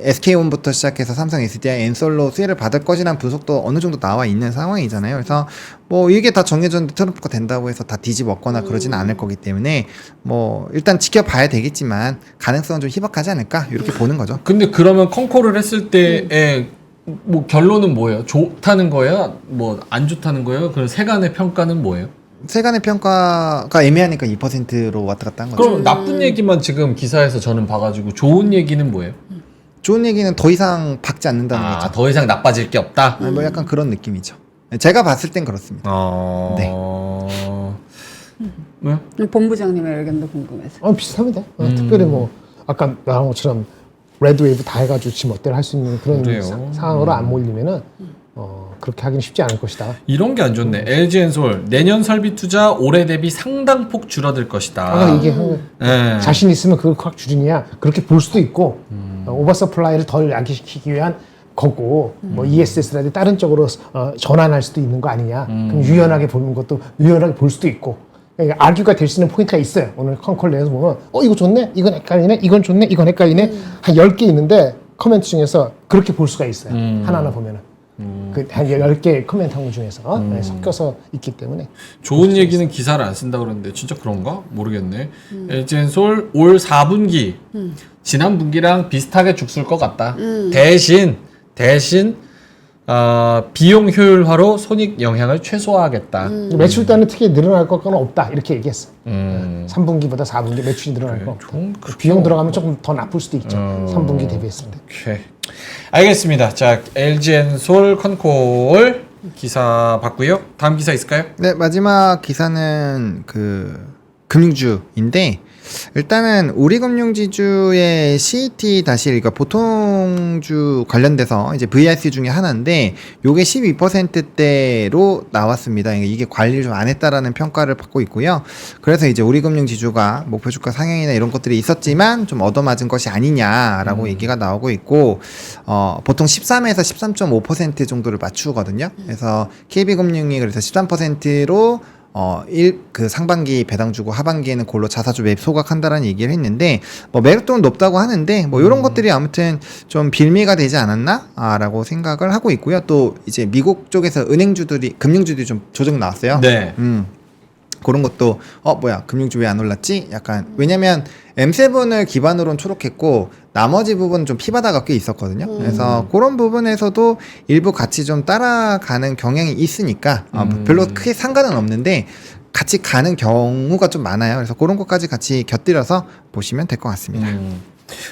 SK온부터 시작해서 삼성, SDI, 엔솔로 수혜를 받을 것이라는 분석도 어느 정도 나와 있는 상황이잖아요. 그래서 뭐 이게 다 정해졌는데 트럼프가 된다고 해서 다 뒤집었거나 그러지는 않을 거기 때문에 뭐 일단 지켜봐야 되겠지만 가능성은 좀 희박하지 않을까 이렇게 보는 거죠. 근데 그러면 컨콜을 했을 때의 뭐 결론은 뭐예요? 좋다는 거예요? 뭐 안 좋다는 거예요? 그 세간의 평가는 뭐예요? 세간의 평가가 애매하니까 2%로 왔다 갔다 한 거죠. 그럼 나쁜 얘기만 지금 기사에서 저는 봐가지고 좋은 얘기는 뭐예요? 좋은 얘기는 더 이상 박지 않는다는 거죠. 더 이상 나빠질 게 없다. 뭐 약간 그런 느낌이죠. 제가 봤을 땐 그렇습니다. 네. 왜? 본부장님의 의견도 궁금해서. 비슷합니다. 특별히 뭐 아까 말한 것처럼 레드웨이브 다 해가지고 지금 어때를 할 수 있는 그런 그래요. 상황으로 안 몰리면은 그렇게 하기는 쉽지 않을 것이다. 이런 게 안 좋네. LG엔솔 내년 설비 투자 올해 대비 상당폭 줄어들 것이다. 이게 네. 자신 있으면 그걸 확 줄이냐 그렇게 볼 수도 있고 오버서플라이를 덜 야기시키기 위한 거고 뭐 ESS라든지 다른 쪽으로 전환할 수도 있는 거 아니냐. 그럼 유연하게 보는 것도 유연하게 볼 수도 있고. 그러니까 아규가 될 수 있는 포인트가 있어요. 오늘 컨콜 내에서 보면 이거 좋네, 이건 헷갈리네, 이건 좋네, 이건 헷갈리네. 한 10개 있는데 코멘트 중에서 그렇게 볼 수가 있어요. 하나하나 보면은. 그 한 10개 코멘트 한 거 중에서 네, 섞여서 있기 때문에. 좋은 얘기는 기사를 안 쓴다 그러는데 진짜 그런가? 모르겠네. LG엔솔 올 4분기 지난 분기랑 비슷하게 죽술 것 같다. 대신 비용 효율화로 손익 영향을 최소화하겠다. 매출 때는 특히 늘어날 것과는 없다 이렇게 얘기했어. 3분기보다 4분기 매출이 늘어날 거 없다. 비용 들어가면 조금 더 나쁠 수도 있죠. 3분기 대비했을 때. 오케이. 알겠습니다. 자, LG엔솔 컨콜 기사 봤고요. 다음 기사 있을까요? 네, 마지막 기사는 그 금융주인데 일단은 우리금융지주의 CET 다시 그러니까 보통주 관련돼서 이제 VIC 중에 하나인데 요게 12%대로 나왔습니다. 이게 관리를 좀 안 했다라는 평가를 받고 있고요. 그래서 이제 우리금융지주가 목표 주가 상향이나 이런 것들이 있었지만 좀 얻어맞은 것이 아니냐라고 얘기가 나오고 있고 보통 13에서 13.5% 정도를 맞추거든요. 그래서 KB금융이 그래서 13%로 그 상반기 배당 주고 하반기에는 골로 자사주 매입 소각한다라는 얘기를 했는데 뭐 매력도는 높다고 하는데 뭐 이런 것들이 아무튼 좀 빌미가 되지 않았나라고 생각을 하고 있고요. 또 이제 미국 쪽에서 은행주들이 금융주들이 좀 조정 나왔어요. 네. 그런 것도 뭐야 금융주 왜 안 올랐지? 약간 왜냐면 M7을 기반으로는 초록했고 나머지 부분은 좀 피바다가 꽤 있었거든요. 그래서 그런 부분에서도 일부 같이 좀 따라가는 경향이 있으니까 별로 크게 상관은 없는데 같이 가는 경우가 좀 많아요. 그래서 그런 것까지 같이 곁들여서 보시면 될 것 같습니다.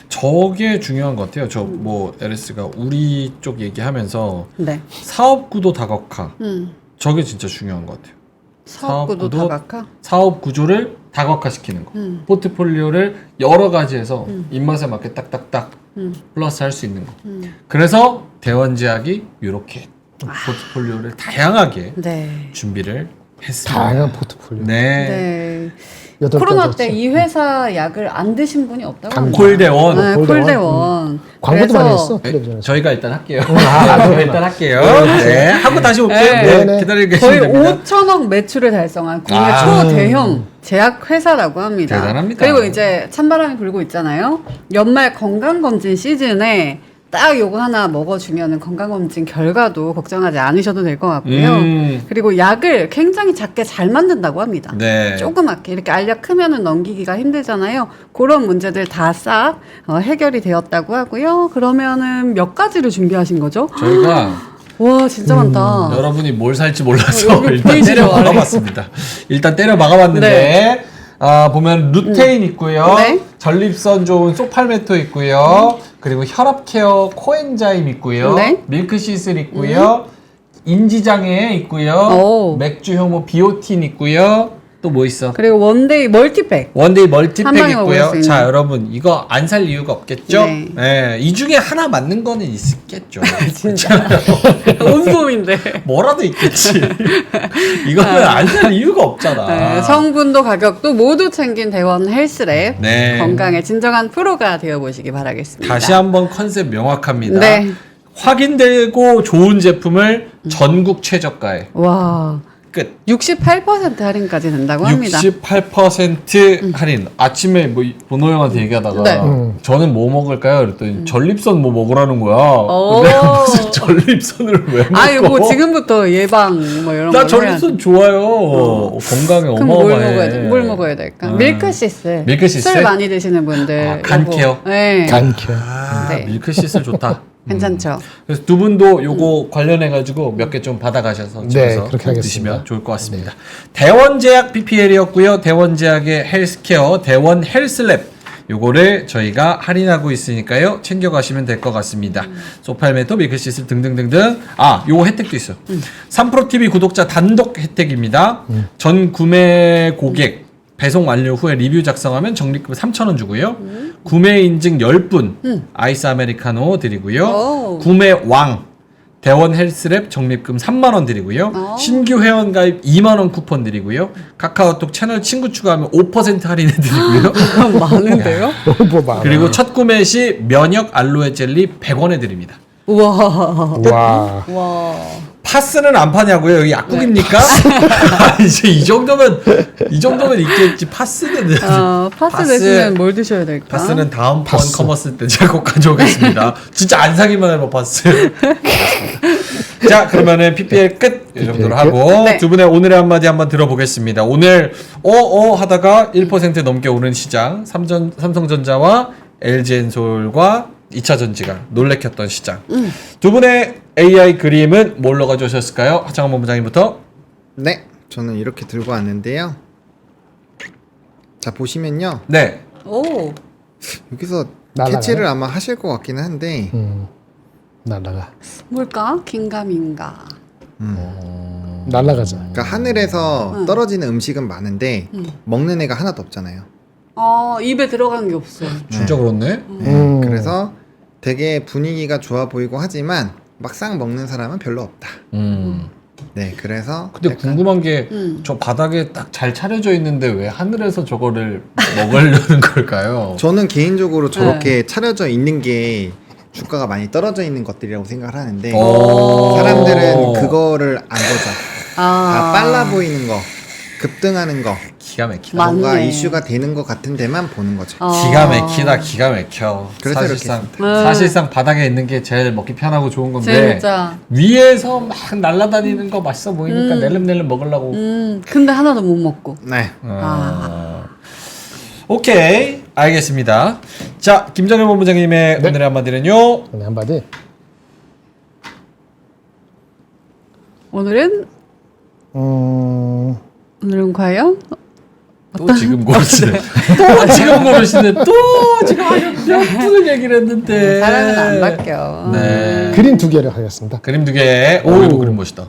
저게 중요한 것 같아요. 저 뭐 LS가 우리 쪽 얘기하면서 네. 사업구도 다각화 저게 진짜 중요한 것 같아요. 사업구도 다각화? 사업 구조를 다각화시키는 거. 포트폴리오를 여러 가지에서 입맛에 맞게 딱딱딱 플러스 할 수 있는 거. 그래서 대원제약이 이렇게 포트폴리오를 다양하게 네. 준비를 했습니다. 다양한 포트폴리오. 네. 네. 여덟 코로나 가지 때 없지. 이 회사 약을 안 드신 분이 없다고 합니다. 콜대원. 네, 콜대원. 콜대원. 광고도 그래서 많이 했어. 네, 텔레비전에서. 저희가 일단 할게요. 그렇구나. 일단 할게요. 네. 하고 다시 올게요. 네. 네. 기다리고 거의 계시면 됩니다. 5천억 매출을 달성한 국내 아. 초대형 제약 회사라고 합니다. 대단합니다. 그리고 이제 찬바람이 불고 있잖아요. 연말 건강검진 시즌에 딱 요거 하나 먹어주면 건강검진 결과도 걱정하지 않으셔도 될 것 같고요. 그리고 약을 굉장히 작게 잘 만든다고 합니다. 네. 조그맣게 이렇게 알약 크면은 넘기기가 힘들잖아요. 그런 문제들 다 싹 해결이 되었다고 하고요. 그러면은 몇 가지를 준비하신 거죠? 저희가 와 진짜 많다. 여러분이 뭘 살지 몰라서 여기 일단 보이지도 때려 않아요. 막아봤습니다. 일단 때려 막아봤는데 네. 보면 루테인 있고요. 네. 전립선 좋은 소팔메토 있고요. 그리고 혈압케어 코엔자임 있고요. 네. 밀크시슬 있고요. 인지장애 있고요. 오. 맥주 효모 비오틴 있고요. 또 뭐 있어? 그리고 원데이 멀티팩. 원데이 한 멀티팩 방에 먹을 수 있고요. 있는. 자, 여러분 이거 안 살 이유가 없겠죠? 네. 네. 이 중에 하나 맞는 거는 있겠죠. 진짜 온몸인데. 뭐라도 있겠지. 이거는 안 살 이유가 없잖아. 네, 성분도 가격도 모두 챙긴 대원 헬스랩. 네. 건강의 진정한 프로가 되어보시기 바라겠습니다. 다시 한번 컨셉 명확합니다. 네. 확인되고 좋은 제품을 전국 최저가에 와, 끝. 68% 할인까지 된다고 합니다. 68% 할인. 아침에 뭐 번호 형한테 얘기하다가 네. 저는 뭐 먹을까요? 그랬더니 전립선 뭐 먹으라는 거야. 오. 내가 무슨 전립선을 왜 먹어? 아유, 뭐 지금부터 예방 뭐 이런 거. 나 전립선 좋아요. 건강에 그럼 뭘 어마어마해. 먹어야 돼? 뭘 먹어야 될까? 밀크시슬. 밀크시슬? 술 많이 드시는 분들. 간 요거. 케어? 네. 간케. 네. 밀크시슬 좋다. 괜찮죠? 그래서 두 분도 요거 관련해가지고 몇 개 좀 받아가셔서 집에서 그렇게 꼭 하겠습니다. 드시면 좋을 것 같습니다. 대원제약 BPL이었고요. 대원제약의 헬스케어, 대원 헬스랩. 요거를 저희가 할인하고 있으니까요. 챙겨가시면 될 것 같습니다. 소팔메토, 밀크시슬 등등등등. 요거 혜택도 있어요. 3프로TV 구독자 단독 혜택입니다. 전 구매 고객 배송 완료 후에 리뷰 작성하면 적립금 3,000원 주고요. 구매 인증 10분 아이스 아메리카노 드리고요. 오. 구매 왕 대원 헬스랩 적립금 3만 원 드리고요. 신규 회원 가입 2만 원 쿠폰 드리고요. 카카오톡 채널 친구 추가하면 5% 할인해 드리고요. 많은데요? 뭐 많아. 그리고 첫 구매 시 면역 알로에 젤리 100원에 드립니다. 우와. 와. 와. 파스는 안 파냐고요? 여기 약국입니까? 이제 이 정도면 있겠지. 파스는 파스 대신에 뭘 드셔야 될까? 파스는 다음번 파스. 커머스 때 제가 꼭 가져오겠습니다. 진짜 안 사기만 해봐 파스. 자 그러면은 PPL 끝 이 정도로 PPL 하고 네. 두 분의 오늘의 한마디 한번 들어보겠습니다. 오늘 하다가 1% 넘게 오른 시장 삼성전자와 LG엔솔과 2차 전지가 놀래켰던 시장. 두 분의 AI 그림은 뭘로 가져오셨을까요? 하창원 본부장님부터. 네, 저는 이렇게 들고 왔는데요. 자 보시면요, 네. 오. 여기서 날아가요? 캐치를 아마 하실 것 같기는 한데 날라가. 뭘까? 긴가민가. 날라가자. 그러니까 하늘에서 떨어지는 음식은 많은데 먹는 애가 하나도 없잖아요. 입에 들어간 게 없어. 진짜 그렇네. 그래서 되게 분위기가 좋아 보이고 하지만 막상 먹는 사람은 별로 없다. 네, 그래서 근데 약간 궁금한 게 저 바닥에 딱 잘 차려져 있는데 왜 하늘에서 저거를 먹으려는 걸까요? 저는 개인적으로 저렇게 차려져 있는 게 주가가 많이 떨어져 있는 것들이라고 생각을 하는데 오. 사람들은 그거를 안 보죠. 다 아. 빨라 보이는 거, 급등하는 거, 기가 막히다. 맞네. 뭔가 이슈가 되는 것 같은 데만 보는 거죠. 기가 막히다, 기가 막혀. 그래서 사실상 바닥에 있는 게 제일 먹기 편하고 좋은 건데 진짜. 위에서 막 날아다니는 거 맛있어 보이니까 낼름낼름 먹으려고. 근데 하나도 못 먹고. 네. 오케이, 알겠습니다. 자, 김정일 본부장님의 네. 오늘의 한마디는요. 오늘 한마디. 오늘은 과연 또 지금 고르시네. 또 지금 고르시네. 또 지금 예쁜 얘기를 했는데. 사람은 안 바뀌어. 네. 그림 두 개를 하겠습니다. 그림 두 개. 오, 이거 그림 멋있다.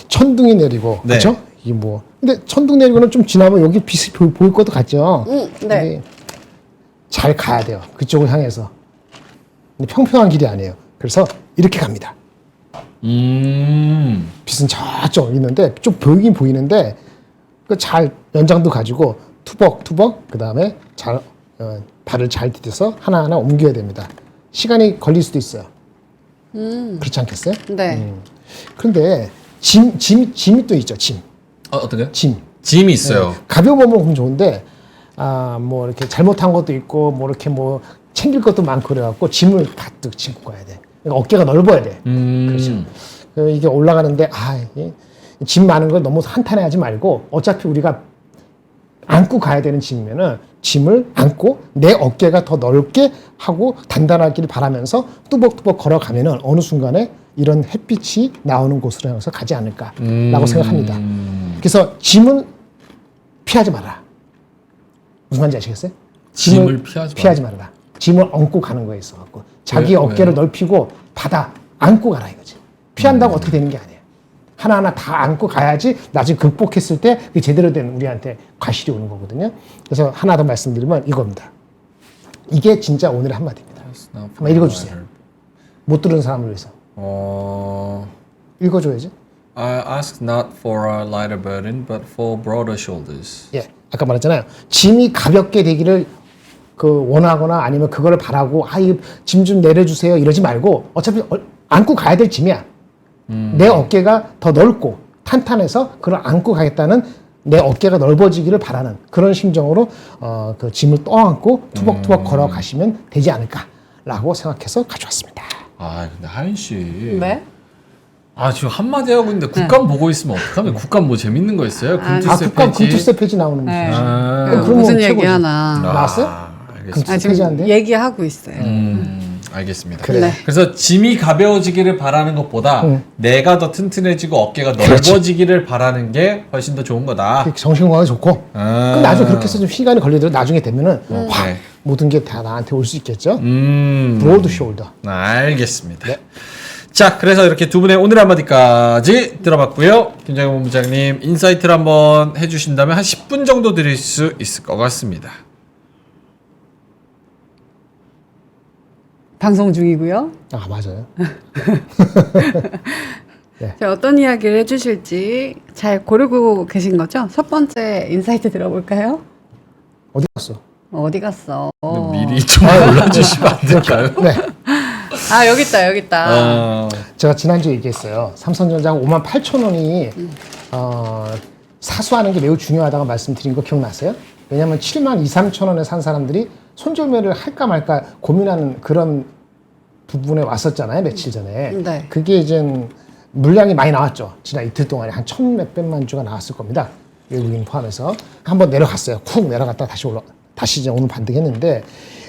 천둥이 내리고, 네. 그렇죠? 이게 뭐? 근데 천둥 내리고는 좀 지나면 여기 빛이 보일 것도 같죠. 네. 근데 잘 가야 돼요. 그쪽을 향해서. 근데 평평한 길이 아니에요. 그래서 이렇게 갑니다. 빛은 저쪽 있는데 좀 보이긴 보이는데 그 잘 연장도 가지고 투벅투벅 그 다음에 잘 발을 잘 디뎌서 하나하나 옮겨야 됩니다. 시간이 걸릴 수도 있어요. 그렇지 않겠어요? 네. 그런데 짐이 또 있죠. 짐. 어떻게? 짐이 있어요. 가벼운 몸은 그럼 좋은데 뭐 이렇게 잘못한 것도 있고 뭐 이렇게 뭐 챙길 것도 많고 그래갖고 짐을 가득 싣고 가야 돼. 그러니까 어깨가 넓어야 돼. 그렇죠. 이게 올라가는데 짐 많은 걸 너무 한탄해하지 말고 어차피 우리가 안고 가야 되는 짐이면은 짐을 안고 내 어깨가 더 넓게 하고 단단하기를 바라면서 뚜벅뚜벅 걸어가면은 어느 순간에 이런 햇빛이 나오는 곳으로 향해서 가지 않을까라고 생각합니다. 그래서 짐은 피하지 마라. 무슨 말인지 아시겠어요? 짐을 피하지 말아라. 짐을 얹고 가는 거에 있어갖고 자기 왜? 어깨를 넓히고 안고 가라 이거지. 피한다고 어떻게 되는 게 아니에요. 하나하나 다 안고 가야지 나중에 극복했을 때 그게 제대로 된 우리한테 과실이 오는 거거든요. 그래서 하나 더 말씀드리면 이겁니다. 이게 진짜 오늘의 한마디입니다. 한번 읽어주세요. 못 들은 사람을 위해서. 읽어줘야지. I ask not for a lighter burden, but for broader shoulders. 예, 아까 말했잖아요. 짐이 가볍게 되기를 원하거나 아니면 그거를 바라고 짐 좀 내려주세요 이러지 말고 어차피 안고 가야 될 짐이야. 내 어깨가 더 넓고 탄탄해서 그걸 안고 가겠다는 내 어깨가 넓어지기를 바라는 그런 심정으로 그 짐을 떠안고 투벅투벅 걸어가시면 되지 않을까라고 생각해서 가져왔습니다. 근데 하윤 씨. 네? 지금 한마디 하고 있는데 국감 보고 있으면 어떡하면 국감 뭐 재밌는 거 있어요? 국감 금투세 폐지 나오는 네. 그러면 무슨 최고지. 얘기 하나. 나왔어요? 알겠습니다. 금투세 폐지한데? 얘기하고 있어요. 알겠습니다. 그래. 네. 그래서 짐이 가벼워지기를 바라는 것보다 내가 더 튼튼해지고 어깨가 넓어지기를 바라는 게 훨씬 더 좋은 거다. 정신건강에 좋고. 그럼 나중에 그렇게 해서 좀 시간이 걸리더라도 나중에 되면은 확 네. 모든 게 다 나한테 올 수 있겠죠. 브로드 숄더. 알겠습니다. 자, 그래서 이렇게 두 분의 오늘 한마디까지 들어봤고요. 김정일 본부장님 인사이트를 한번 해주신다면 한 10분 정도 드릴 수 있을 것 같습니다. 방송 중이고요. 맞아요. 자, 어떤 이야기를 해주실지 잘 고르고 계신 거죠? 첫 번째 인사이트 들어볼까요? 어디 갔어? 어디 갔어? 미리 좀 올려주시면 안 될까요? 네. 아 여기 있다 여기 있다. 제가 지난주에 얘기했어요. 삼성전자가 58,000원이 사수하는 게 매우 중요하다고 말씀드린 거 기억나세요? 왜냐하면 72,000원에 산 사람들이 손절매를 할까 말까 고민하는 그런 부분에 왔었잖아요. 며칠 전에. 네. 그게 이제 물량이 많이 나왔죠. 지난 이틀 동안에 한 1,000몇백만 주가 나왔을 겁니다. 외국인 포함해서. 한번 내려갔어요. 쿡 내려갔다가 다시 이제 오늘 반등했는데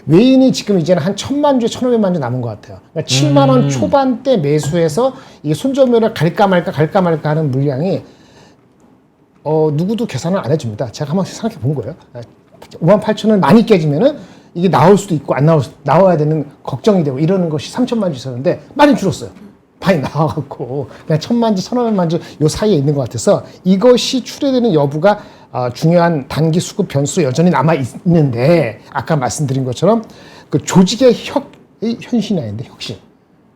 외인이 지금 이제는 한 1,000만 주에 1,500만 주 남은 것 같아요. 그러니까 7만 원 초반대 매수해서 이게 손절매를 갈까 말까 하는 물량이 누구도 계산을 안 해줍니다. 제가 한번 생각해 본 거예요. 58,000원 많이 깨지면은 이게 나올 수도 있고 안 나와야 되는 걱정이 되고 이러는 것이 3,000만 주 있었는데 많이 줄었어요. 많이 나와갖고 그냥 1,000만 주, 1,500만 주 요 사이에 있는 것 같아서 이것이 출회되는 여부가 중요한 단기 수급 변수 여전히 남아 있는데 아까 말씀드린 것처럼 그 조직의 현신이 아닌데 혁신.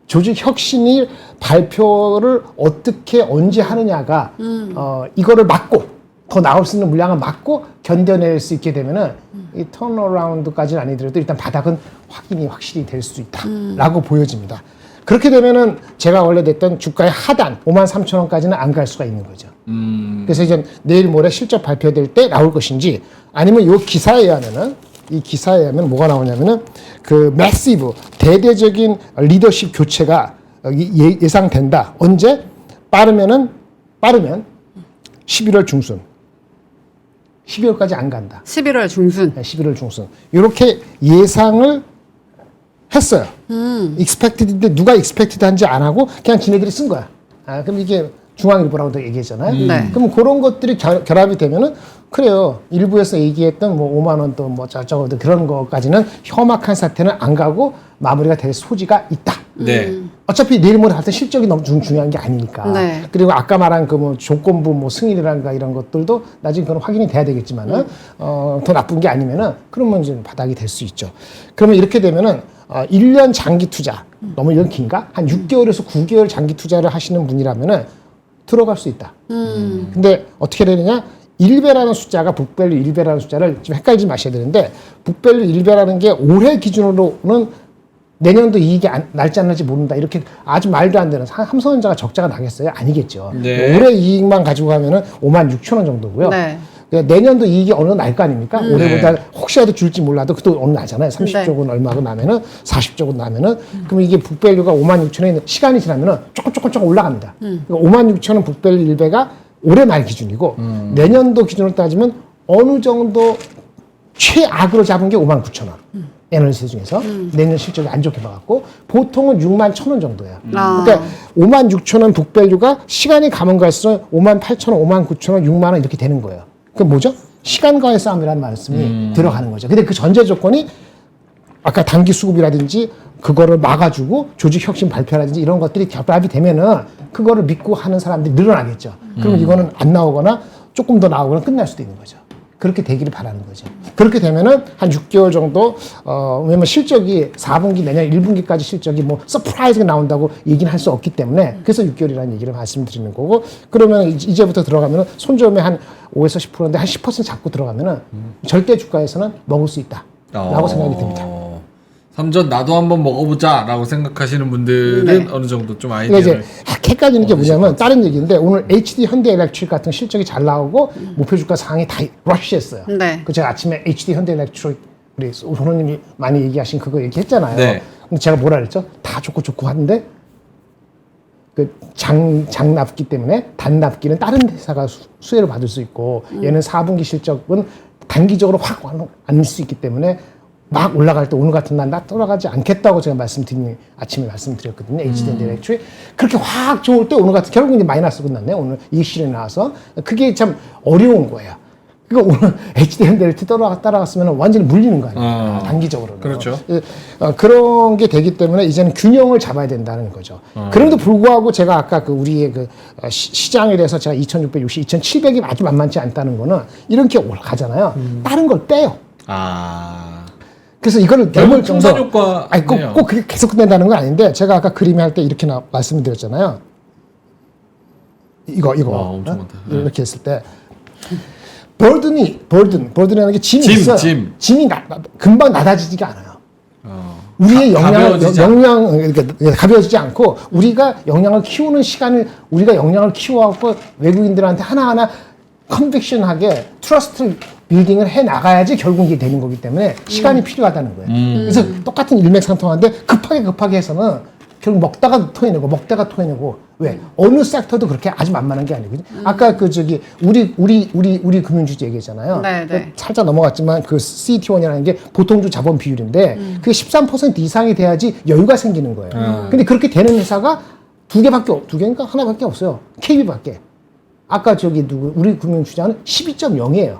조직 혁신이 발표를 어떻게 언제 하느냐가 이거를 막고 더 나올 수 있는 물량을 막고 견뎌낼 수 있게 되면은 이 턴어라운드까지는 아니더라도 일단 바닥은 확실히 될 수 있다라고 보여집니다. 그렇게 되면은 제가 원래 냈던 주가의 하단 53,000원까지는 안 갈 수가 있는 거죠. 그래서 이제 내일 모레 실적 발표될 때 나올 것인지 아니면 이 기사에 의하면 뭐가 나오냐면은 그 매시브 대대적인 리더십 교체가 예상된다. 언제? 빠르면 11월 중순. 12월까지 안 간다. 11월 중순. 네, 11월 중순. 이렇게 예상을 했어요. expected인데 누가 expected 한지 안 하고 그냥 지네들이 쓴 거야. 그럼 이게 중앙일보라고도 얘기했잖아요. 네. 그럼 그런 것들이 결합이 되면은 그래요. 일부에서 얘기했던 뭐 5만 원 또 뭐 저쩌고 그런 거까지는 험악한 사태는 안 가고 마무리가 될 소지가 있다. 네. 어차피 내일 모레 하여튼 실적이 너무 중요한 게 아니니까. 네. 그리고 아까 말한 그 뭐 조건부 뭐 승인이란가 이런 것들도 나중에 그건 확인이 돼야 되겠지만은 더 나쁜 게 아니면은 그러면 이제 바닥이 될 수 있죠. 그러면 이렇게 되면은 1년 장기 투자 너무 이건 긴가? 한 6개월에서 9개월 장기 투자를 하시는 분이라면은 들어갈 수 있다. 근데 어떻게 되느냐? 1배라는 숫자가 북밸류 1배라는 숫자를 좀 헷갈리지 마셔야 되는데 북밸류 1배라는 게 올해 기준으로는 내년도 이익이 날지 안 날지 모른다. 이렇게 아주 말도 안 되는 삼성전자가 적자가 나겠어요? 아니겠죠. 네. 올해 이익만 가지고 가면은 56,000원 정도고요. 네. 그러니까 내년도 이익이 어느 날 거 아닙니까? 올해보다 네. 혹시라도 줄지 몰라도 그것도 어느 날잖아요. 30조 원 얼마가 나면은 40조 원 나면은 그럼 이게 북밸류가 56,000원에 시간이 지나면은 조금 올라갑니다. 그러니까 56,000원 북밸류 1배가 올해 말 기준이고 내년도 기준으로 따지면 어느 정도 최악으로 잡은 게 59,000원. 에너지 중에서 내년 실적이 안 좋게 봐갖고 보통은 61,000원 정도예요. 그러니까 56,000원 북밸류가 시간이 가면 갈수록 58,000원, 59,000원, 6만원 이렇게 되는 거예요. 그럼 뭐죠? 시간과의 싸움이라는 말씀이 들어가는 거죠. 근데 그 전제 조건이 아까 단기 수급이라든지 그거를 막아주고 조직 혁신 발표라든지 이런 것들이 결합이 되면은 그거를 믿고 하는 사람들이 늘어나겠죠. 그러면 이거는 안 나오거나 조금 더 나오거나 끝날 수도 있는 거죠. 그렇게 되기를 바라는 거죠. 그렇게 되면은 한 6개월 정도, 왜냐면 실적이 4분기 내년 1분기까지 실적이 뭐 서프라이즈가 나온다고 얘기는 할 수 없기 때문에 그래서 6개월이라는 얘기를 말씀드리는 거고 그러면 이제부터 들어가면은 손절매 한 5에서 10%인데 한 10% 잡고 들어가면은 절대 주가에서는 먹을 수 있다. 라고 생각이 듭니다. 삼전 나도 한번 먹어보자라고 생각하시는 분들은 네. 어느 정도 좀 그러니까 아이디어를 이제 헷갈리는 게 뭐냐면 다른 얘기인데 오늘 HD 현대일렉트릭 같은 실적이 잘 나오고 목표 주가 상황이 다 러시했어요. 네. 그 제가 아침에 HD 현대일렉트릭 우리 손호님이 많이 얘기하신 그거 얘기했잖아요. 네. 근데 제가 뭐라 그랬죠? 다 좋고 하는데 그 장납기 때문에 단납기는 다른 회사가 수혜를 받을 수 있고 얘는 4분기 실적은 단기적으로 확 안 수 있기 때문에 막 올라갈 때 오늘 같은 날 나 돌아가지 않겠다고 제가 아침에 말씀드렸거든요. HD현대일렉트릭 그렇게 확 좋을 때 오늘 같은 결국 이제 마이너스로 끝났네요. 오늘 이익 실현이 나와서 그게 참 어려운 거예요. 그러니까 오늘 HD현대일렉트릭 따라갔으면 완전히 물리는 거 아니에요. 단기적으로는. 그렇죠. 그런 게 되기 때문에 이제는 균형을 잡아야 된다는 거죠. 그럼에도 불구하고 제가 아까 그 우리의 그 시장에 대해서 제가 2,660, 2,700이 아주 만만치 않다는 거는 이렇게 올라가잖아요. 다른 걸 빼요. 그래서 이거를 결국 풍선 효과. 아니 꼭 그게 계속 끝낸다는 건 아닌데 제가 아까 그림에 할 때 이렇게 말씀을 드렸잖아요. 이거 엄청 많다. 이렇게 했을 때 버든이라는 게 짐이 있어요. 짐이 금방 낮아지지가 않아요. 우리의 가벼워지지 그러니까 가벼워지지 않고 우리가 역량을 키우는 시간을 우리가 역량을 키워갖고 외국인들한테 하나하나 컨빅션하게 트러스트 빌딩을 해 나가야지 결국 이게 되는 거기 때문에 시간이 필요하다는 거예요. 그래서 똑같은 일맥상통한데 급하게 해서는 결국 먹다가 토해내고 왜 어느 섹터도 그렇게 아주 만만한 게 아니거든요. 아까 우리 금융주주 얘기했잖아요. 네. 살짝 넘어갔지만 그 CET1이라는 게 보통주 자본 비율인데 그게 13% 이상이 돼야지 여유가 생기는 거예요. 근데 그렇게 되는 회사가 두 개인가 하나밖에 없어요. KB밖에. 아까 우리 금융주주는 12.0이에요.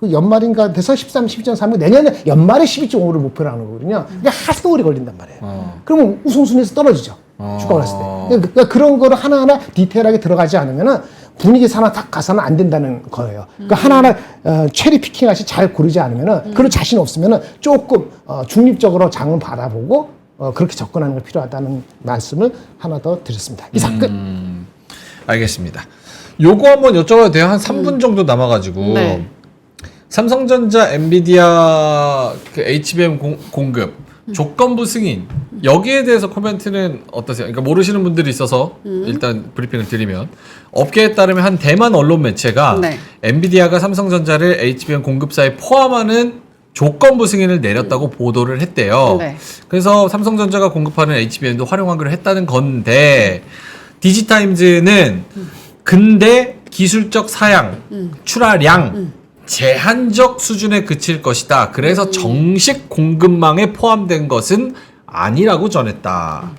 그 연말인가 돼서 12.3이고 내년에 연말에 12.5를 목표로 하는 거거든요. 그러니까 하도 오래 걸린단 말이에요. 그러면 우선순위에서 떨어지죠. 주가가 올랐을 때. 그러니까 그런 거를 하나하나 디테일하게 들어가지 않으면은 분위기 하나 딱 가서는 안 된다는 거예요. 그러니까 하나하나 체리 피킹하시 잘 고르지 않으면은 그런 자신 없으면은 조금 중립적으로 장을 바라보고 그렇게 접근하는 게 필요하다는 말씀을 하나 더 드렸습니다. 이상 끝. 알겠습니다. 요거 한번 여쭤봐도 돼요? 한 3분 정도 남아가지고. 네. 삼성전자, 엔비디아 그 HBM 공급 조건부 승인 여기에 대해서 코멘트는 어떠세요? 그러니까 모르시는 분들이 있어서 일단 브리핑을 드리면 업계에 따르면 한 대만 언론 매체가 네. 엔비디아가 삼성전자를 HBM 공급사에 포함하는 조건부 승인을 내렸다고 보도를 했대요. 네. 그래서 삼성전자가 공급하는 HBM도 활용하기로 했다는 건데 디지타임즈는 근데 기술적 사양, 출하량 제한적 수준에 그칠 것이다. 그래서 정식 공급망에 포함된 것은 아니라고 전했다.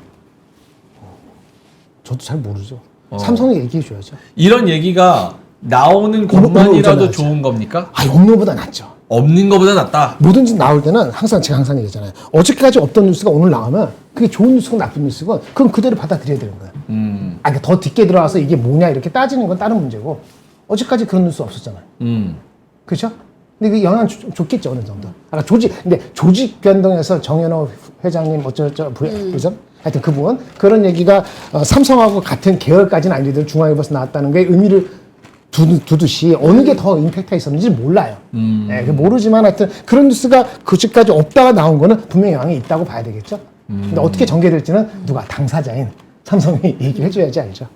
저도 잘 모르죠. 삼성이 얘기해 줘야죠. 이런 얘기가 나오는 것만이라도 좋은 겁니까? 없는 것보다 낫죠. 없는 것보다 낫다. 뭐든지 나올 때는 제가 항상 얘기하잖아요. 어저께까지 없던 뉴스가 오늘 나오면 그게 좋은 뉴스건 나쁜 뉴스건 그건 그대로 받아들여야 되는 거예요. 그러니까 더 깊게 들어와서 이게 뭐냐 이렇게 따지는 건 다른 문제고 어제까지 그런 뉴스 없었잖아요. 그렇죠? 근데 그 영향 줬겠죠 어느 정도. 근데 조직 변동에서 정현호 회장님 부회장 하여튼 그분 그런 얘기가 삼성하고 같은 계열까지는 아니더라도 중앙일보에서 나왔다는 게 의미를 두듯이 어느 게 더 임팩트가 있었는지 몰라요. 네, 모르지만 하여튼 그런 뉴스가 그집까지 없다가 나온 거는 분명히 영향이 있다고 봐야 되겠죠. 근데 어떻게 전개될지는 누가 당사자인 삼성이 얘기해 줘야지 알죠.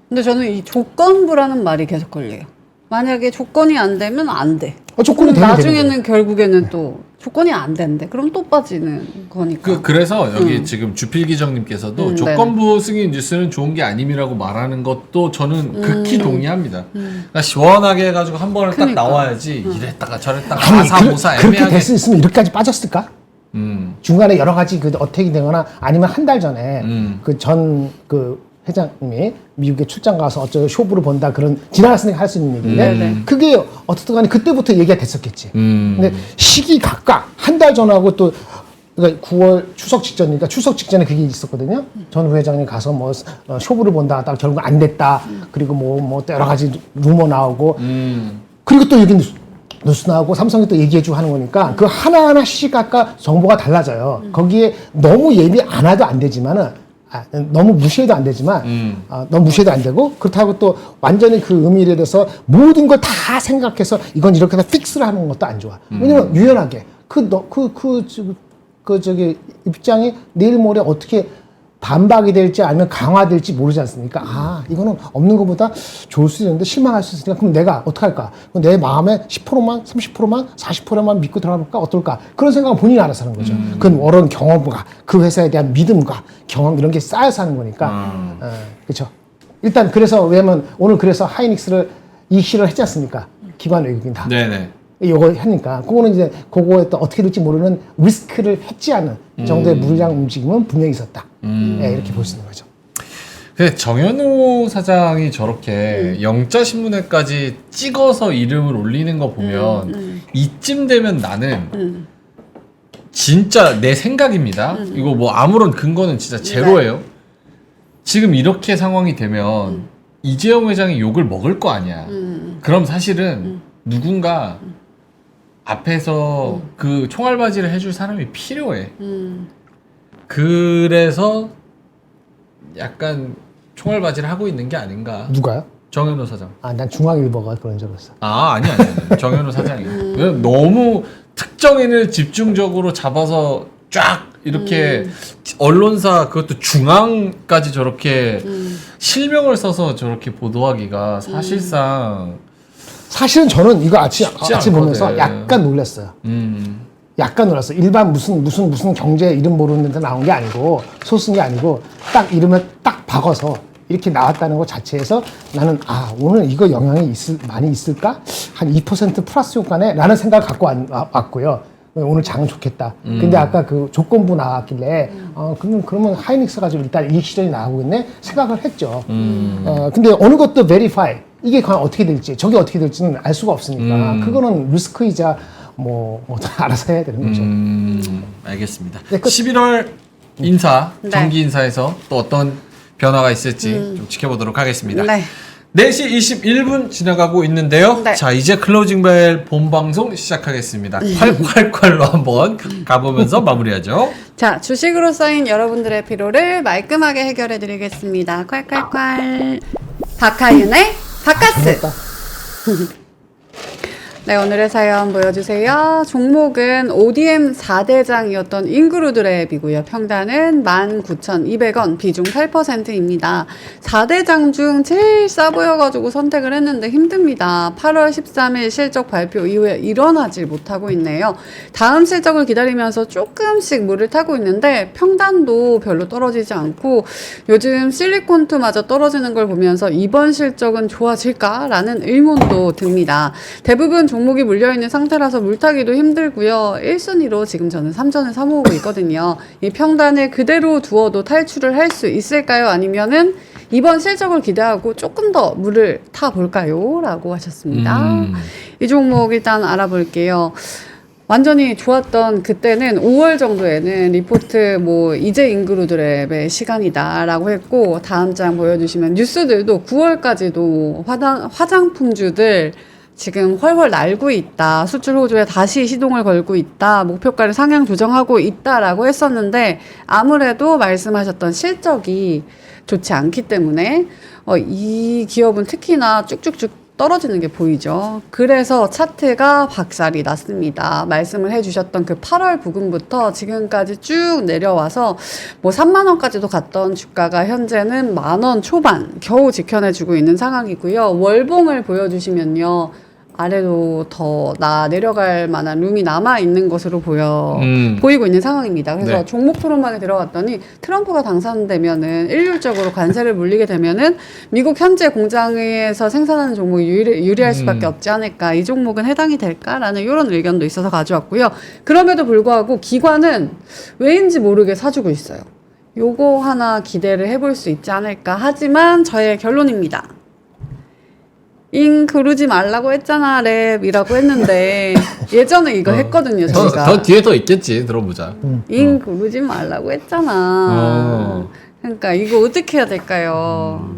근데 저는 이 조건부라는 말이 계속 걸려요. 만약에 조건이 안 되면 안 돼. 조건이 되면 나중에는 결국에는 또 조건이 안 된대. 그럼 또 빠지는 거니까. 그래서 여기 지금 주필기정님께서도 조건부 승인 뉴스는 좋은 게 아님이라고 말하는 것도 저는 극히 동의합니다. 그러니까 시원하게 해가지고 한 번을 딱 나와야지 이랬다가 저랬다가 아사모사 그렇게 애매하게. 될 수 있으면 이렇게까지 빠졌을까? 중간에 여러 가지 어택이 되거나 아니면 한 달 전에 회장님이 미국에 출장 가서 쇼부를 본다 그런 지나갔으니까 할 수 있는 얘기인데 그게 어떻든 간에 그때부터 얘기가 됐었겠지. 근데 시기 각각 한 달 전하고 또 그러니까 9월 추석 직전이니까 추석 직전에 그게 있었거든요. 전 회장님 가서 쇼부를 본다 하다가 결국 안 됐다. 그리고 뭐 또 여러 가지 루머 나오고 그리고 또 여기 뉴스 나오고 삼성이 또 얘기해주고 하는 거니까 그 하나하나 시각과 정보가 달라져요. 거기에 너무 예비 안 해도 안 되지만은 너무 무시해도 안 되지만 너무 무시해도 안 되고 그렇다고 또 완전히 그 의미에 대해서 모든 걸 다 생각해서 이건 이렇게 해서 픽스를 하는 것도 안 좋아. 왜냐면 유연하게 입장이 내일 모레 어떻게 반박이 될지 아니면 강화될지 모르지 않습니까? 이거는 없는 것보다 좋을 수 있는데 실망할 수 있으니까 그럼 내가 어떻게 할까? 그럼 내 마음에 10%만, 30%만, 40%만 믿고 들어가볼까? 어떨까? 그런 생각은 본인이 알아서 하는 거죠. 그건 어려운 경험과 그 회사에 대한 믿음과 경험 이런 게 쌓여서 하는 거니까. 그렇죠. 일단 그래서 왜냐면 오늘 그래서 하이닉스를 이시를 했지 않습니까? 기관 외국인 다. 네네. 이거 하니까 그거는 이제 그거에 또 어떻게 될지 모르는 리스크를 해지하는 정도의 물량 움직임은 분명히 있었다. 네, 이렇게 볼 수 있는 거죠. 근데 정현우 사장이 저렇게 영자 신문회까지 찍어서 이름을 올리는 거 보면 이쯤 되면 나는 진짜 내 생각입니다. 이거 뭐 아무런 근거는 진짜 제로예요. 지금 이렇게 상황이 되면 이재용 회장이 욕을 먹을 거 아니야. 그럼 사실은 누군가 앞에서 그 총알바지를 해줄 사람이 필요해. 그래서 약간 총알바지를 하고 있는 게 아닌가. 누가요? 정현우 사장. 난 중앙일보가 그런 줄 알았어. 아니. 정현우 사장이. 너무 특정인을 집중적으로 잡아서 쫙 이렇게 언론사 그것도 중앙까지 저렇게 실명을 써서 저렇게 보도하기가 사실상 사실은 저는 이거 아침 않거든. 보면서 약간 놀랐어요. 약간 놀랐어요. 일반 무슨 경제 이름 모르는 데 나온 게 아니고 소스인 게 아니고 딱 이름을 딱 박아서 이렇게 나왔다는 것 자체에서 나는 오늘 이거 영향이 많이 있을까? 한 2% 플러스 효과네? 라는 생각을 갖고 왔고요. 오늘 장은 좋겠다. 근데 아까 그 조건부 나왔길래 그러면 하이닉스가 좀 일단 이익 실현이 나오겠네? 생각을 했죠. 근데 어느 것도 베리파이 이게 과연 어떻게 될지 저게 어떻게 될지는 알 수가 없으니까 그거는 리스크이자 뭐 알아서 해야 되는 거죠. 알겠습니다. 네, 끝. 11월 인사, 네. 정기 인사에서 또 어떤 변화가 있을지 좀 지켜보도록 하겠습니다. 네. 4시 21분 지나가고 있는데요. 네. 자, 이제 클로징벨 본방송 시작하겠습니다. 콸콸콸로 한번 가보면서 마무리하죠. 자, 주식으로 쌓인 여러분들의 피로를 말끔하게 해결해 드리겠습니다. 콸콸콸. 박하윤의 바카스. 재밌다. 네, 오늘의 사연 보여주세요. 종목은 ODM 4대장이었던 인그루드랩이고요. 평단은 19,200원, 비중 8%입니다. 4대장 중 제일 싸 보여가지고 선택을 했는데 힘듭니다. 8월 13일 실적 발표 이후에 일어나질 못하고 있네요. 다음 실적을 기다리면서 조금씩 물을 타고 있는데 평단도 별로 떨어지지 않고 요즘 실리콘투마저 떨어지는 걸 보면서 이번 실적은 좋아질까라는 의문도 듭니다. 대부분 종목이 물려있는 상태라서 물타기도 힘들고요. 1순위로 지금 저는 3전을 사모으고 있거든요. 이 평단을 그대로 두어도 탈출을 할 수 있을까요? 아니면은 이번 실적을 기대하고 조금 더 물을 타볼까요? 라고 하셨습니다. 이 종목 일단 알아볼게요. 완전히 좋았던 그때는 5월 정도에는 리포트 이제 인그루드랩의 시간이다라고 했고 다음 장 보여주시면 뉴스들도 9월까지도 화장품주들 지금 훨훨 날고 있다. 수출 호조에 다시 시동을 걸고 있다. 목표가를 상향 조정하고 있다라고 했었는데 아무래도 말씀하셨던 실적이 좋지 않기 때문에 이 기업은 특히나 쭉쭉쭉 떨어지는 게 보이죠. 그래서 차트가 박살이 났습니다. 말씀을 해주셨던 그 8월 부근부터 지금까지 쭉 내려와서 3만 원까지도 갔던 주가가 현재는 10,000원 초반 겨우 지켜내주고 있는 상황이고요. 월봉을 보여주시면요. 아래로 더 내려갈 만한 룸이 남아 있는 것으로 보이고 있는 상황입니다. 그래서 네. 종목 토론방에 들어갔더니 트럼프가 당선되면은 일률적으로 관세를 물리게 되면은 미국 현재 공장에서 생산하는 종목이 유리할 수밖에 없지 않을까. 이 종목은 해당이 될까라는 이런 의견도 있어서 가져왔고요. 그럼에도 불구하고 기관은 왜인지 모르게 사주고 있어요. 요거 하나 기대를 해볼 수 있지 않을까. 하지만 저의 결론입니다. 그러지 말라고 했잖아 랩이라고 했는데 예전에 이거 했거든요 저희가. 더 뒤에 더 있겠지. 들어보자. 그러지 말라고 했잖아. 그러니까 이거 어떻게 해야 될까요?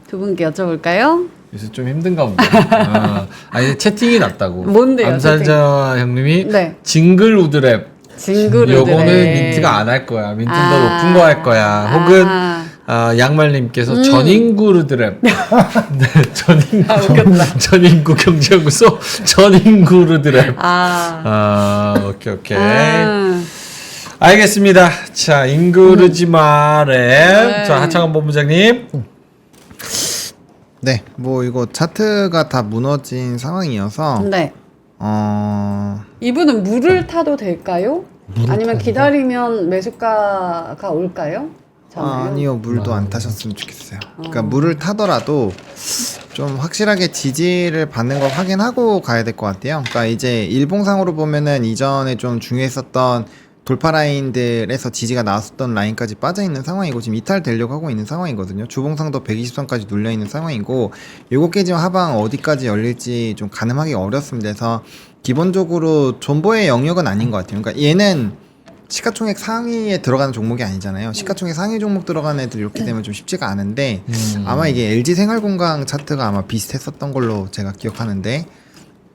두 분께 여쭤볼까요? 요새 좀 힘든가 보다. 아니 채팅이 났다고. 뭔데요, 암살자 형님이 네. 징글우드랩. 징그르드래. 요거는 민트가 안 할 거야. 민트는 더 높은 거 할 거야. 혹은 양말님께서 전인구르드랩. 네, 전인구 경제연구소 전인구르드랩. 오케이. 알겠습니다. 자, 인구르지마랩. 네. 자, 하창원 본부장님. 네, 이거 차트가 다 무너진 상황이어서 네. 이분은 물을 타도 될까요? 아니면 기다리면 매수가가 올까요? 아니요, 물도 안 타셨으면 좋겠어요. 그러니까 물을 타더라도 좀 확실하게 지지를 받는 걸 확인하고 가야 될 것 같아요. 그러니까 이제 일봉상으로 보면은 이전에 좀 중요했었던 돌파 라인들에서 지지가 나왔었던 라인까지 빠져 있는 상황이고 지금 이탈되려고 하고 있는 상황이거든요. 주봉상도 120선까지 눌려 있는 상황이고 요거 깨지면 하방 어디까지 열릴지 좀 가늠하기 어렵습니다. 그래서 기본적으로 존버의 영역은 아닌 것 같아요. 그러니까 얘는 시가총액 상위에 들어가는 종목이 아니잖아요. 시가총액 상위 종목 들어가는 애들 이렇게 되면 좀 쉽지가 않은데 아마 이게 LG생활건강 차트가 아마 비슷했었던 걸로 제가 기억하는데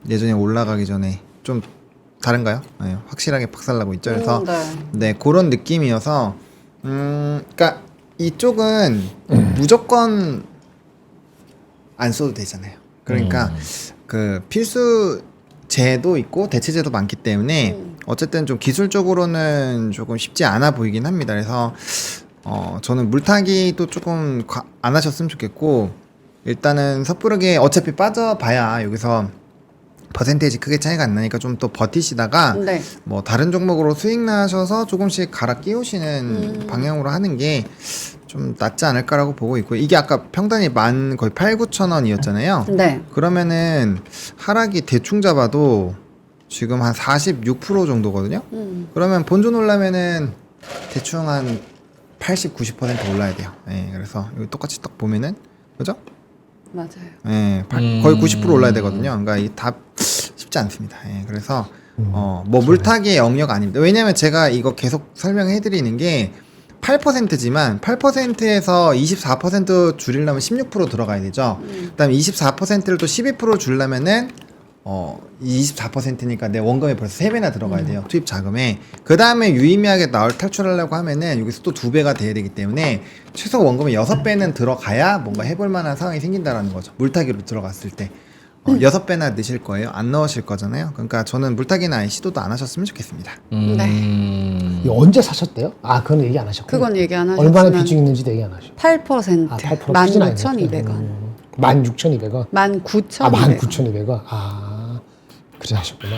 예전에 올라가기 전에 좀 다른가요? 네, 확실하게 박살나고 있죠. 그래서 네, 그런 느낌이어서 그러니까 이쪽은 무조건 안 써도 되잖아요. 그러니까 그 필수 제도 있고 대체제도 많기 때문에 어쨌든 좀 기술적으로는 조금 쉽지 않아 보이긴 합니다. 그래서 저는 물타기도 조금 안 하셨으면 좋겠고, 일단은 섣부르게 어차피 빠져봐야 여기서 퍼센테이지 크게 차이가 안 나니까 좀 더 버티시다가 네. 뭐 다른 종목으로 수익 나셔서 조금씩 갈아 끼우시는 방향으로 하는 게 좀 낫지 않을까라고 보고 있고, 이게 아까 평단이 거의 8-9천 원이었잖아요. 네. 그러면은 하락이 대충 잡아도 지금 한 46% 정도거든요. 그러면 본전 올라면은 대충 한 80-90% 올라야 돼요. 예, 그래서 여기 똑같이 딱 보면은 그죠? 맞아요. 예, 거의 90% 올라야 되거든요. 그러니까 이 답 쉽지 않습니다. 예, 그래서 뭐 물타기의 영역 아닙니다. 왜냐면 제가 이거 계속 설명해 드리는 게 8%지만 8%에서 24% 줄이려면 16% 들어가야 되죠. 그다음에 24%를 또 12% 줄려면은 24%니까 내 원금이 벌써 3배나 들어가야 돼요. 투입 자금에. 그 다음에 유의미하게 탈출하려고 하면은 여기서 또 2배가 돼야 되기 때문에 최소 원금이 6배는 들어가야 뭔가 해볼 만한 상황이 생긴다라는 거죠. 물타기로 들어갔을 때. 6배나 넣으실 거예요? 안 넣으실 거잖아요. 그러니까 저는 물타기는 아예 시도도 안 하셨으면 좋겠습니다. 네. 이거 언제 사셨대요? 아, 그건 얘기 안 하셨고. 그건 얘기 안 하셨지만 얼마나 비중 있는지도 얘기 안 하셨고. 8%. 아, 8% 수준 아니에요? 16,200원. 16,200원? 19,200원. 아, 19,200원? 아, 그래 하셨구나.